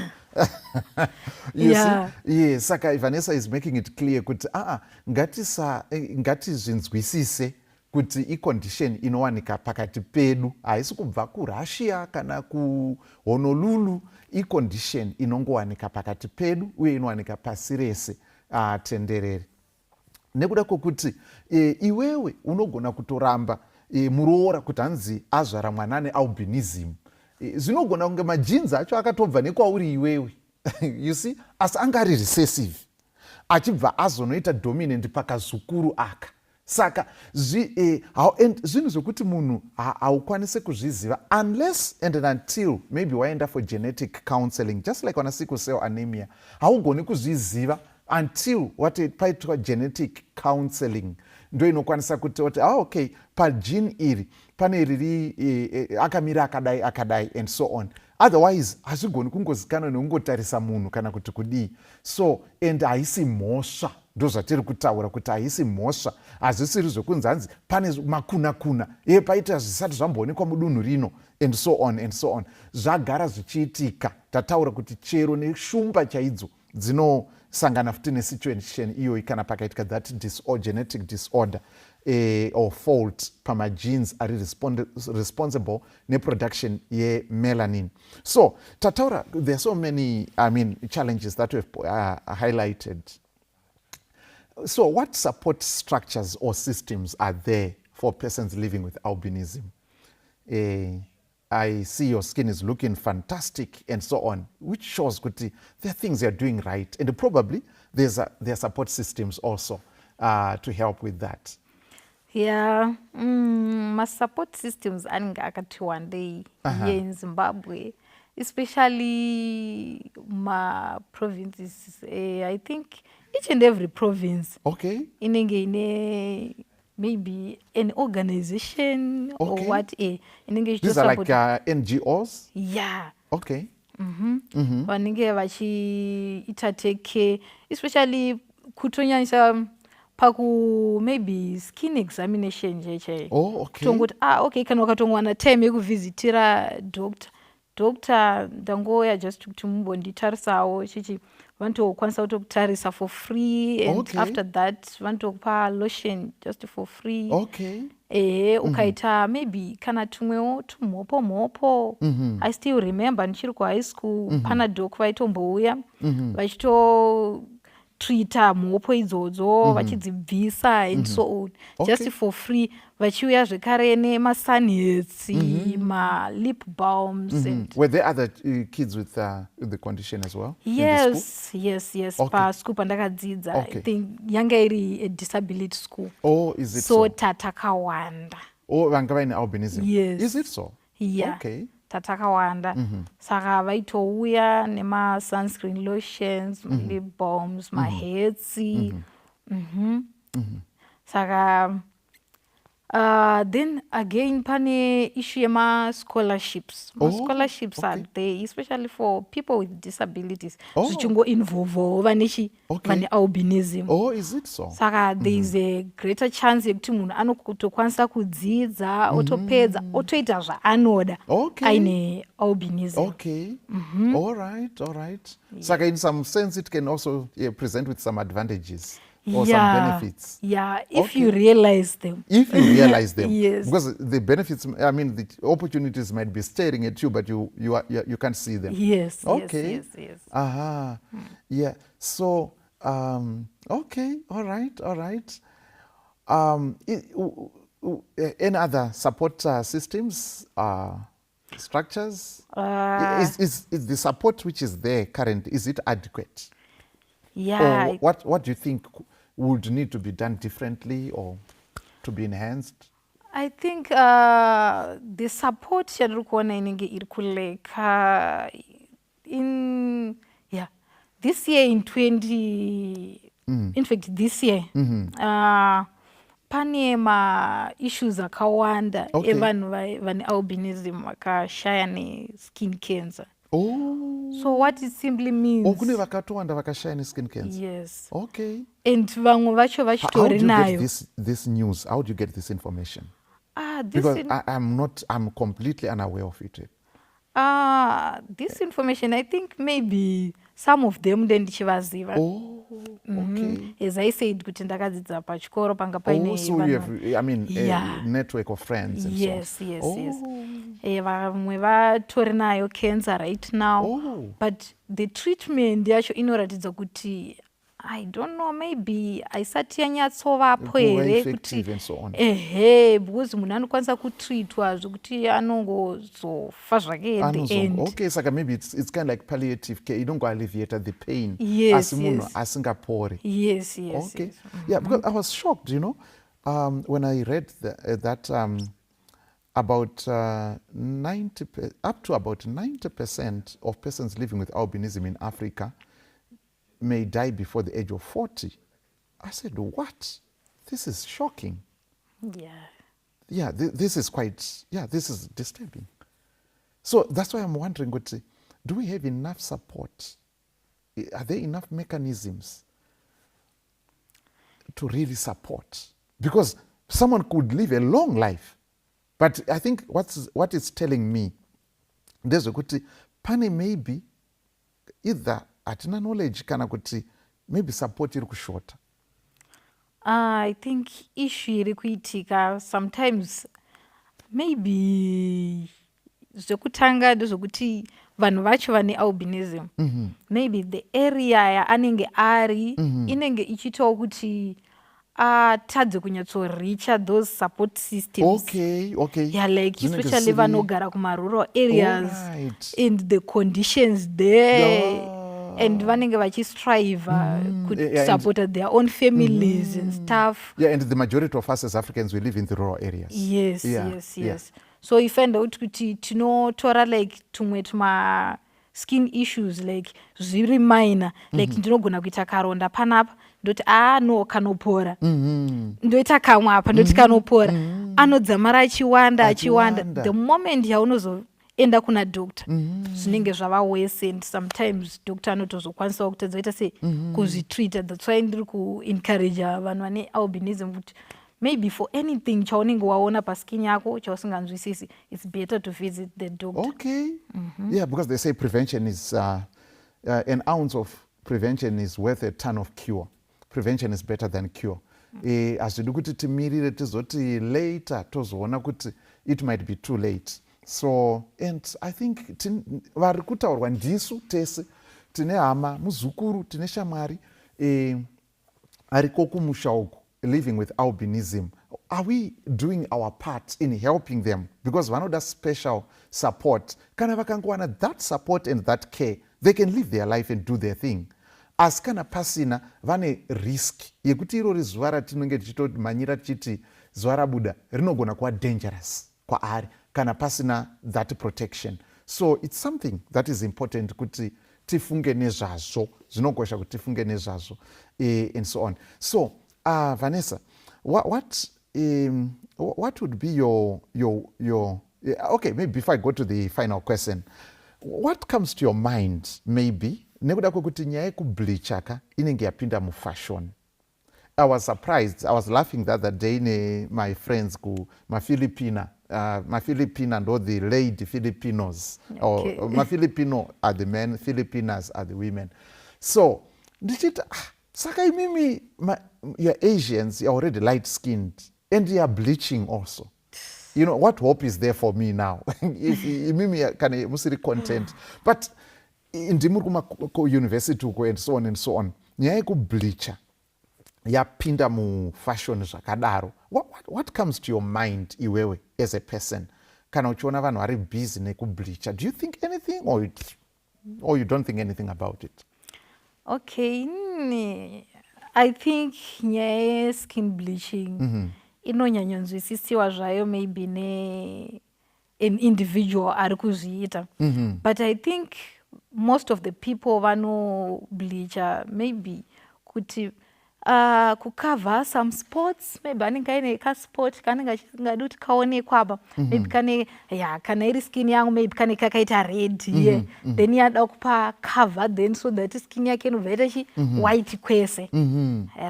Speaker 2: yes, saka Vanessa is making it clear kuti ngatizvinzwisise kuti icondition inowanika pakati pedu, haisi kubva kuRussia kana kuHonolulu. Icondition inongowanika pakati pedu uye inowanika pasi rese tenderere. Nekuda kwokuti iwewe unogona kutoramba muroora kuti hanzi azvara mwana nealbinism. Zvinogona kunge majinzi acho akatobva nekwauri iwewe you see, asi anga ari recessive achibva azonoita dominant pakazukuru aka. Saka zvinhu zvokuti munhu haukwanise kuzviziva unless and until maybe waenda for genetic counseling, just like on sickle cell anemia. Haugoni kuzviziva until paitwa genetic counseling. Ndo inokwanisa kuti okay, pagene iri pane riri akamira akadai and so on. Otherwise hazvigoni kungozikanwa nekungotarisa munhu kana kuti kudii. So and haisi mhosva, ndo zvatiri kutaura kuti haisi mhosva. Hazvisiri zvokunzi hanzi pane makuna paita zvisati zvamboonekwa mudunhu rino and so on and so on. Zvagara zvichiitika. Tataura kuti chero neshumba chaidzo dzinosangana futi nesituation iyoyi kana pakaitika that genetic disorder or fault pamagenes ari responsible neproduction yemelanin. So tataura, there are so many challenges that we've highlighted. So what support structures or systems are there for persons living with albinism? I see your skin is looking fantastic and so on, which shows that there are things you're doing right. And probably there are support systems also to help with that.
Speaker 3: Yeah, my support systems anenge akati wandei here in Zimbabwe, especially my provinces. I think each and every province inenge ine maybe an organization or what.
Speaker 2: These are like NGOs?
Speaker 3: Yeah.
Speaker 2: Okay.
Speaker 3: Vanenge vachiita take care, especially kutonyanyisa paku maybe skin examination jeche. Tongoti okay, kana wakatongowana time yekuvhizitira doctor ndangoya just kuti mumbonditarisawo chichi vanotokwanisa kutokutarisa for free and after that vanotokupa lotion just for free. Ukaita maybe kana tumwewo tumhopo. I still remember ndichiri kuhigh school pana doc vaitombouya vachito treata mhopo idzodzo vachidzibvisa and so on just for free, vachiuya zvekare nemasunhets malip balms. And
Speaker 2: were there other kids with the condition as well?
Speaker 3: Yes. Paschool pandakadzidza, I think yanga iri a disability school.
Speaker 2: Is it
Speaker 3: so? Tatakawanda.
Speaker 2: Vanga vaine albinism.
Speaker 3: Yes.
Speaker 2: Is it so?
Speaker 3: Yeah. Tatakawanda. Saka vaitouya nema-sunscreen lotions, lip balms, mahets. Saka then again pane issue yema-scholarships. Scholarships are there, especially for people with disabilities. Zvichingo involve vane albinism.
Speaker 2: Is it so?
Speaker 3: Saka there is a greater chance yekuti munhu anotokwanisa kudzidza otopedza otoita zvaanoda aine albinism.
Speaker 2: All right. Saka in some sense it can also present with some advantages or some benefits.
Speaker 3: If you realize them.
Speaker 2: Yes. Because the benefits, the opportunities might be staring at you, but you can't see them.
Speaker 3: Yes.
Speaker 2: Yeah. So all right. Any other support systems, structures? Is the support which is there currently, is it adequate? Or what do you think would need to be done differently or to be enhanced?
Speaker 3: I think the support yandiri kuona inenge iri kuleka this year in 20 in fact this year pane ma-issues akawanda evanhu vane albinism vakashaya ne-skin cancer. So what it simply means,
Speaker 2: kune vakatowanda vakashaya neskin cancer.
Speaker 3: yes,
Speaker 2: Okay.
Speaker 3: and vamwe vacho
Speaker 2: How do
Speaker 3: vachitori
Speaker 2: you get
Speaker 3: nayo.
Speaker 2: this news? How do you get this information?
Speaker 3: This
Speaker 2: Because I'm completely unaware of it.
Speaker 3: this information, I think maybe some of them ndendichivaziva.
Speaker 2: Okay.
Speaker 3: As I said, kuti ndakadzidza pachikoro panga
Speaker 2: So
Speaker 3: paine
Speaker 2: you have, I mean,
Speaker 3: Yeah.
Speaker 2: a network of friends and
Speaker 3: yes,
Speaker 2: so
Speaker 3: yes,
Speaker 2: on.
Speaker 3: yes. Vamwe vatori nayo cancer right now, but the treatment yacho inoratidza kuti I don't know, maybe aisati yanyatsovapo here
Speaker 2: Effective and so on.
Speaker 3: because munhu anokwanisa kutreatwa zvokuti anongozofa zvake at the end.
Speaker 2: Okay, saka maybe it's kind of like palliative care. You don't go alleviate the pain.
Speaker 3: Yes,
Speaker 2: Asi munhu
Speaker 3: yes.
Speaker 2: asingapori.
Speaker 3: Yes, yes,
Speaker 2: Okay.
Speaker 3: yes.
Speaker 2: Yeah, because I was shocked, when I read that about 90, up to about 90% of persons living with albinism in Africa may die before the age of 40. I said, what? This is shocking.
Speaker 3: Yeah.
Speaker 2: Yeah, this is this is disturbing. So that's why I'm wondering, do we have enough support? Are there enough mechanisms to really support? Because someone could live a long life. But I think what it's telling me, there's a good pane maybe either hatina knowledge kana kuti maybe support iri kushota.
Speaker 3: I think issue iri kuitika sometimes maybe zvekutanga ndezvokuti vanhu vacho vane albinism maybe the area yaanenge ari inenge ichitawo kuti atadze kunyatsoreacha those support systems.
Speaker 2: Okay.
Speaker 3: Yeah, like especially vanogara kumarural areas.
Speaker 2: Alright.
Speaker 3: And the conditions there. And vanenge vachistrive could support their own families and stuff.
Speaker 2: Yeah, and the majority of us as Africans, we live in the rural areas.
Speaker 3: Yes,
Speaker 2: Yeah,
Speaker 3: yes,
Speaker 2: yeah.
Speaker 3: yes. So ifenda kuti tinotora like tumwe tuma skin issues like zviri minor like ndinogona kuita karonda panapa ndoti no kanopora ndoita kamwe apa ndoti kanopora anodzamara achiwanda the moment yaunozoenda kuna doctor zvinenge zvava worse and sometimes doctor anotozokwanisa kutadzoita sei kuzvitreata. That's why ndiri kuencourage vanhu vane albinism kuti maybe for anything chaunenge waona paskin yako chausinganzwisisi, it's better to visit the doctor.
Speaker 2: Okay. Yeah, because they say prevention is an ounce of prevention is worth a ton of cure. Prevention is better than cure. Hazvidi kuti timirire tizoti later tozoona kuti it might be too late. So, and I think vari kutaurwa ndisu tese tine hama muzukuru tine shamwari ariko kumusha uku living with albinism. Are we doing our part in helping them? Because vanoda special support. Kana vakangowana that support and that care, they can live their life and do their thing. Asi kana pasina vane risk yekuti irori zuva ratinenge tichitomhanyira tichiti zuva rabuda rinogona kuva dangerous kwaari kana pasina that protection. So it's something that is important kuti tifunge nezvazvo, zvinokosha kuti tifunge nezvazvo and so on. So Vanessa, what would be your okay, maybe before I go to the final question, what comes to your mind maybe nekuda kwekuti nyaya yekubleachaka inenge yapinda mufashion? I was surprised. I was laughing the other day my friends mafilipina ndo the lady Filipinos.
Speaker 3: Okay.
Speaker 2: Or mafilipino are the men, Filipinas are the women. So ndichita saka imimi you're Asians, you're already light skinned and you're bleaching also. You know, what hope is there for me now? If imimi kana musiri content. But ndimuri kuma university and so on and so on. Nyaya yekubleacha yapinda mu fashion zvakadaro. What comes to your mind iwewe as a person? Kana uchiona vanhu vari busy nekubleacha. Do you think anything or you don't think anything about it?
Speaker 3: Okay, I think nyaya skin bleaching inonyanyonzwisisiwa zvayo maybe an individual ari kuzviita. But I think most of the people vano bleacha maybe kuti kucover some sports, maybe anenge aine kasport kanenge achingada kuti kaonekwa apa, maybe kana iri skin yangu maybe kane kakaita red here, then yada kupa cover, then so that skin yake inobva yaita white kwese,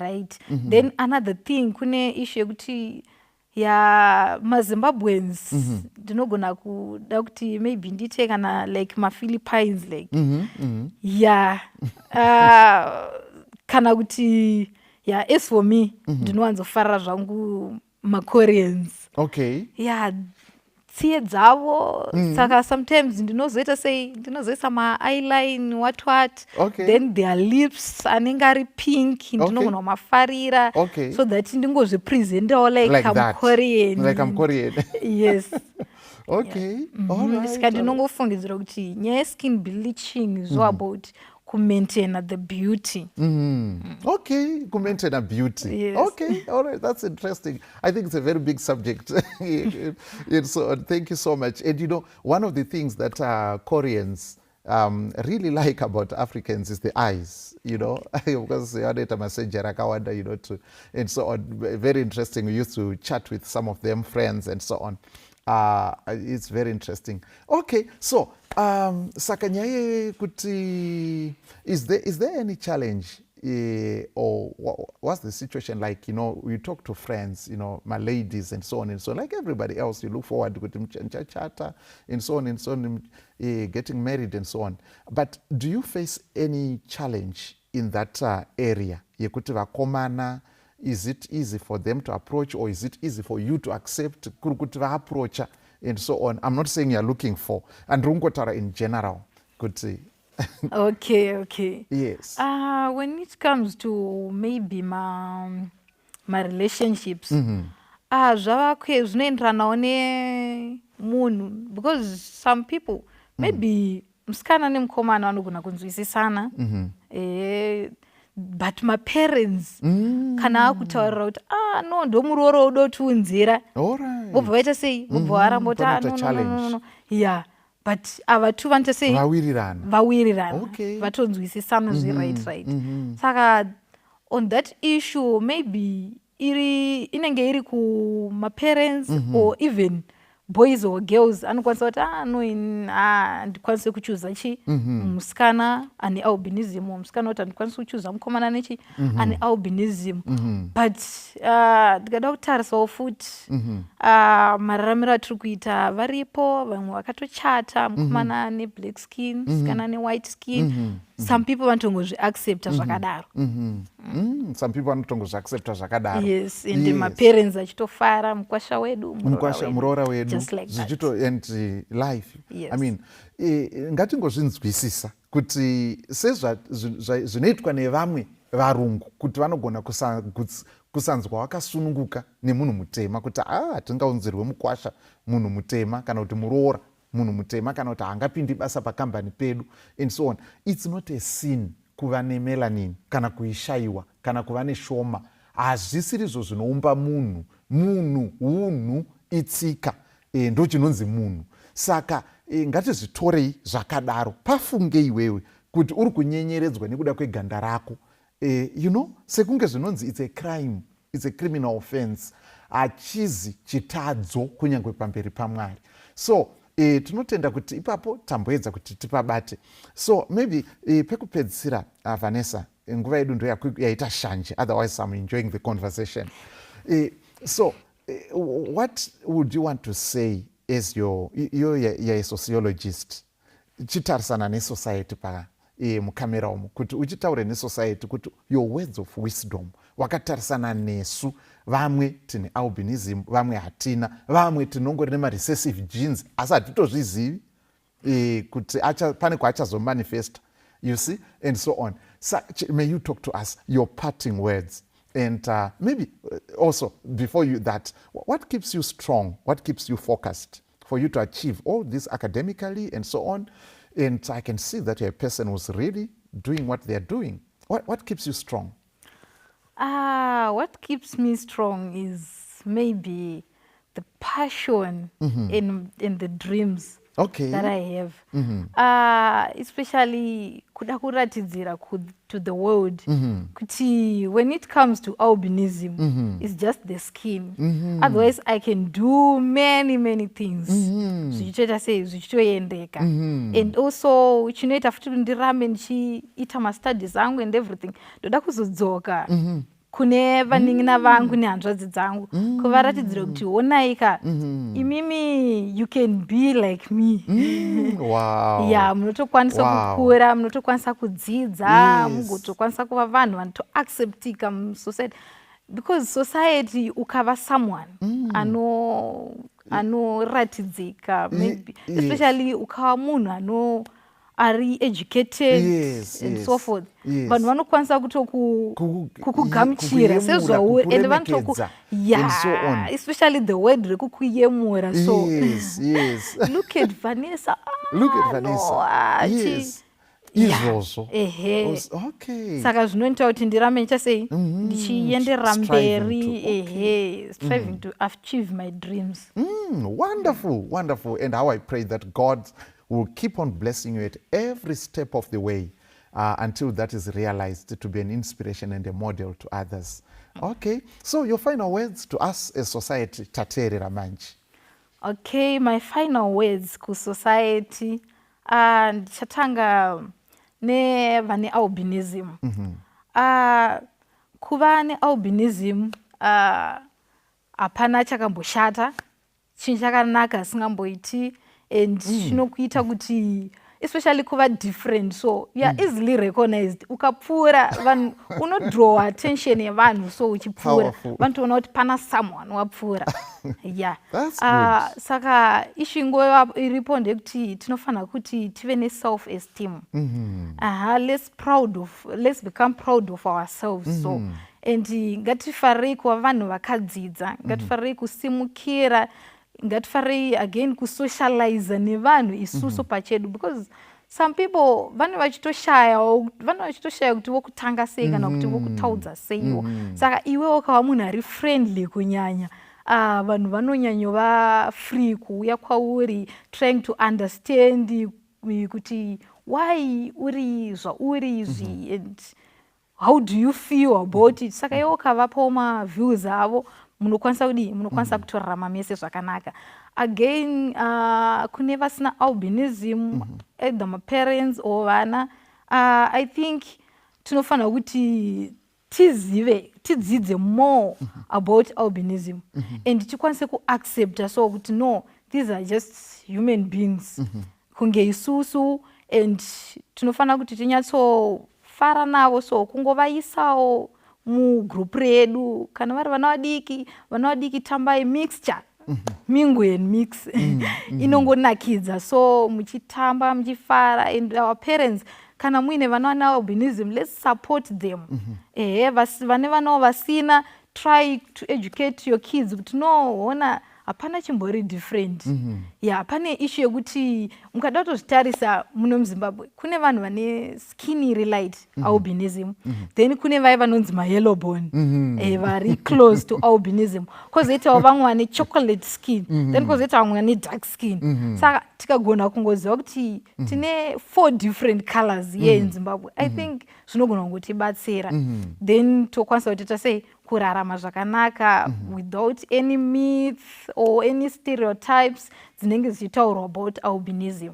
Speaker 3: right. Then another thing, kune issue yekuti maZimbabweans ndinogona kuda kuti maybe ndite kana like maPhilippines like kana kuti as for me ndinowanzofarira zvangu maKoreans.
Speaker 2: Okay.
Speaker 3: Tsiye dzavo saka sometimes ndinozoita sei ndinozoisa ma-eyeline what
Speaker 2: Okay.
Speaker 3: then their lips anenge ari pink ndinogona kumafarira so that ndingozvipresentawo like kamuKorean.
Speaker 2: Like Korean.
Speaker 3: Yes.
Speaker 2: Okay. All right.
Speaker 3: Saka ndinongofungidzira kuti nyaya yeskin bleaching is all about kumaintain the beauty.
Speaker 2: Okay, maintain a beauty.
Speaker 3: Yes.
Speaker 2: Okay, all right, that's interesting. I think it's a very big subject. So thank you so much. And you know, one of the things that Koreans really like about Africans is the eyes, you know, because you know, too, and so on. Very interesting. We used to chat with some of them, friends, and so on. It's very interesting. Okay, so sakanyaye kuti is there any challenge or what's the situation like? You know, you talk to friends, you know, my ladies and so on and so on. Like everybody else, you look forward to chata and so on and so on, getting married and so on. But do you face any challenge in that area? Yekuti vakomana, is it easy for them to approach, or is it easy for you to accept kuti approach and so on? I'm not saying you're looking for, and rungotara in general.
Speaker 3: Okay.
Speaker 2: Yes.
Speaker 3: When it comes to maybe my relationships, zvavakwe zvinoenderanawo nemunhu, because some people maybe musikana nemukomana vanogona kunzwisisana, but my parents kana akutaurira kuti no ndomurooro udo tiunzira vobva vaita sei vobva varambota no but ava two vanoita sei vawirirana vatonzwisisana right. Saka on that issue maybe inenge iri kumaparents or even boys or girls anokwanisa kuti handikwanisi kuchuza musikana ane albinism, musikana kuti handikwanisi kuchuza mukomana nechi ane albinism. But ndikada kutarisawo futi mararamiro atiri kuita varipo vamwe vakatochata mukomana ane black skin, musikana ane white skin. Some people vanotongozviaccepta zvakadaro.
Speaker 2: Some people vanotongozviaccepta zvakadaro.
Speaker 3: Yes, and maparents achitofara mukwasha wedu,
Speaker 2: muroora wedu,
Speaker 3: just like that.
Speaker 2: And life.
Speaker 3: Yes.
Speaker 2: I mean, ngatingozvinzwisisa kuti sezvinoitwa nevamwe varungu kuti vanogona kusanzwa wakasununguka nemunhu mutema kuti hatingaunzirwe mukwasha munhu mutema kana kuti muroora munhu mutema kana kuti haangapindi basa pakambani pedu and so on. It's not a sin kuva nemelanin kana kuishayiwa kana kuva neshoma. Hazvisiri izvo zvinoumba munhu. Unhu itsika, ndo chinonzi munhu. Saka ngatizvitorei zvakadaro. Pafunge iwewe kuti uri kunyenyeredzwa nekuda kweganda rako. You know, sekunge zvinonzi it's a crime, it's a criminal offense. Hachizi chitadzo kunyange pamberi paMwari. So tinotenda kuti ipapo tamboedza kuti tipabate. So maybe pekupedzisira Vanessa, nguva yedu ndo yaita shanje, otherwise I'm enjoying the conversation. So what would you want to say as you're a sociologist, chitarisana nesociety pa mukamera umu, kuti uchitaure nesociety kuti your words of wisdom wakatarisana nesu, vamwe tine albinism, vamwe hatina, vamwe tinongori nema-recessive genes asi hatitozvizivi kuti pane kwaachazomanifesta, you see, and so on. So may you talk to us your parting words, and maybe also before you that, what keeps you strong, what keeps you focused for you to achieve all this academically and so on? And I can see that you're a person who's really doing what they're doing. What keeps you strong?
Speaker 3: What keeps me strong is maybe the passion in the dreams that I have. Especially kuda kuratidzira to the world kuti when it comes to albinism, it's just the skin. Otherwise I can do many things. Zvichitoita sei zvichitoendeka. And also chinoita futi ndirambe ndichiita mastudies angu and everything, ndoda kuzodzoka kune vaning'ina vangu nehanzvadzi dzangu kuvaratidzira kuti onaika imimi you can be like me.
Speaker 2: Wow.
Speaker 3: Munotokwanisa kukura, munotokwanisa kudzidza, mugotokwanisa kuva vanhu vanotoacceptika musociety, because society ukava someone anoratidzika, maybe especially ukava munhu ari educated and so forth, vanhu vanokwanisa kukugamuchira sezvauri and vanotoku especially the word rekukuyemura. So look at Vanessa.
Speaker 2: Look at Vanessa. Izvozvo. Okay.
Speaker 3: Saka zvinoita kuti ndirambe ndichasei ndichienderera mberi striving to achieve my dreams.
Speaker 2: Wonderful. And how I pray that God will keep on blessing you at every step of the way until that is realized to be an inspiration and a model to others. Okay, so your final words to us as society tateerera manje.
Speaker 3: Okay, my final words ku society, ndichatanga nevane albinism. Kuva nealbinism hapana chakamboshata, chinhu chakanaka singamboiti, and chinokuita kuti especially kuva different, so you are easily recognized. Ukapfuura vanhu unodraw attention yevanhu, so uchipfuura vanhu toona kuti pana someone wapfuura. Saka ishingo iripo ndekuti tinofanira kuti tive ne-self esteem. Let's become proud of ourselves. So and ngatifarei kuva vanhu vakadzidza, ngatifarei kusimukira, ngatifarei again kusocialize nevanhu isusu pachedu, because some people vanhu vachitoshaya kuti vokutanga sei kana kuti vokutaudza seiwo. Saka iwe wakava munhu ari friendly kunyanya, vanhu vanonyanyova free kuuya kwauri, trying to understand kuti why uri zvauri izvi and how do you feel about it. Saka iwe wakavapo maviews avo, munokwanisa kutorarama mese zvakanaka. Again, kune vasina albinism, either maparents or vana, I think tinofanira kuti tidzidze more about albinism and tikwanise kuaccepta, so kuti no, these are just human beings kunge isusu, and tinofanira kuti tinyatsofara navo, so kungovaisawo mugroup redu, kana vari vana vadiki tambai mixture, mingle and mix. Inongonakidza, so muchitamba muchifara, and our parents kana muine vana vane albinism, let's support them. Vane vanawo vasina, try to educate your kids kuti no, ona hapana chimbori different. Pane issue yekuti mukada kutozvitarisa muno muZimbabwe kune vanhu vane skinny light albinism, then kune vai vanonzi yellow bone vari close to albinism, kwozoitawo vamwe vane chocolate skin, then kwozoita vamwe vane dark skin. Saka tikagona kungoziva kuti tine 4 different colors here in Zimbabwe, I think zvinogona kungotibatsira, then tokwanisa kuti tasei kurarama zvakanaka without any myth or any stereotypes dzinenge dzichitaurwa about albinism.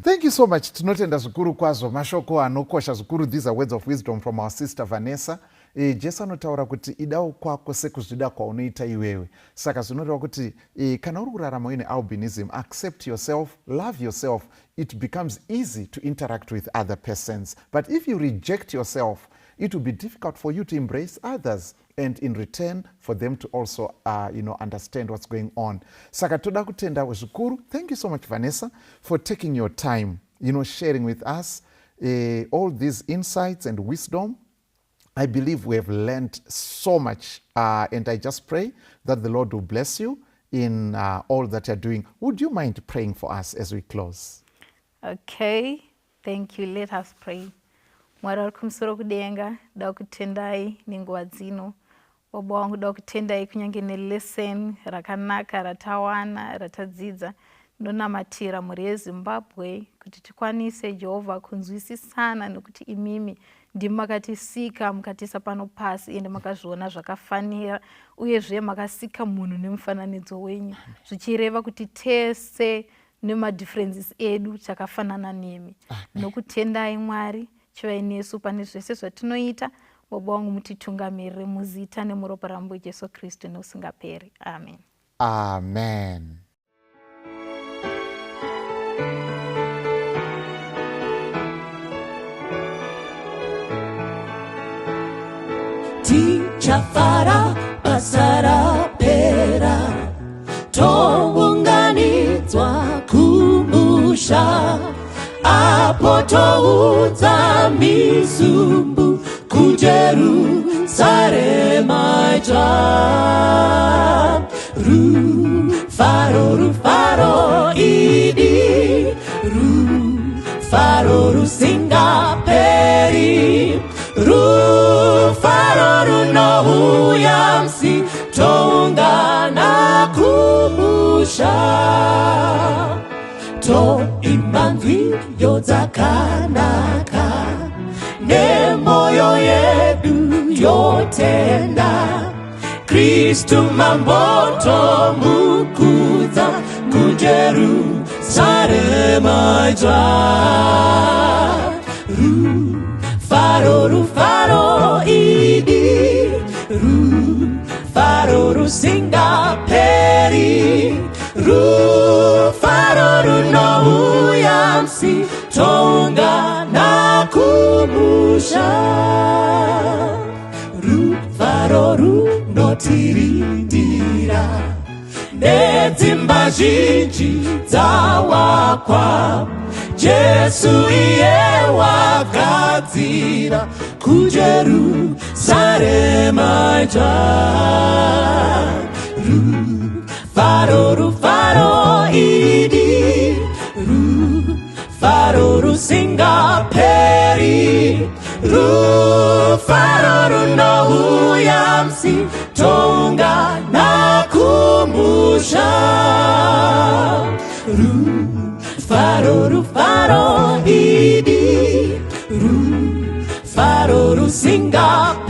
Speaker 2: Thank you so much. Tinotenda zvikuru kwazvo, mashoko anokosha zvikuru. These are words of wisdom from our sister Vanessa. Jesu anotaura kuti idawo kwako sekuzvida kwaunoita iwewe. Saka zvinoreva kuti kana uri kurarama uine albinism, accept yourself, love yourself. It becomes easy to interact with other persons. But if you reject yourself, it will be difficult for you to embrace others, and in return for them to also understand what's going on. Saka toda kutenda zvikuru. Thank you so much, Vanessa, for taking your time, sharing with us all these insights and wisdom. I believe we have learned so much, and I just pray that the Lord will bless you in all that you're doing. Would you mind praying for us as we close?
Speaker 3: Okay, thank you. Let us pray. Mwari vari kumusoro kudenga, ndoda kutendai nenguva dzino. Baba vangu, ndoda kutendai kunyange nelesson rakanaka ratawana ratadzidza. kunonamatira mhuri yeZimbabwe kuti tikwanise Jehovha kunzwisisana, nekuti imimi ndimi makatisika mukatiisa pano pasi ende makazviona zvakafanira, uyezve makasika munhu nemufananidzo wenyu, zvichireva kuti tese nemadifferences edu takafanana nemi. Nokutendai Mwari, chivai nesu pane zvese zvatinoita. Baba wangu mutitungamirire muzita nemuropa rambo Jesu Kristu nousingaperi. Amen.
Speaker 2: Amen.
Speaker 4: Tichafara basa pera, tounganidzwa kumusha, apo toudza misumbu kuJerusarema itsva. Rufaro rufaro idi, rufaro rusingaperi, rufaro runouya musi toungana kumusha, toimba nziyo dzakanaka nemoyo yedu yotenda, Kristu mambo tomukudza kuJerusarema itsva. Rufaro rufaro idi, rufaro rusingaperi, rufaro runouya musi toungana kumusha, rufaro runotirindira nedzimba zhinji dzawakwa, Jesu iye wagadzira kuJerusarema itsva. Rufaro rufaro idi, rufaro rusingaperi, rufaro runouya musi toungana kumusha, rufaro rufaro idi, rufaro rusingaperi,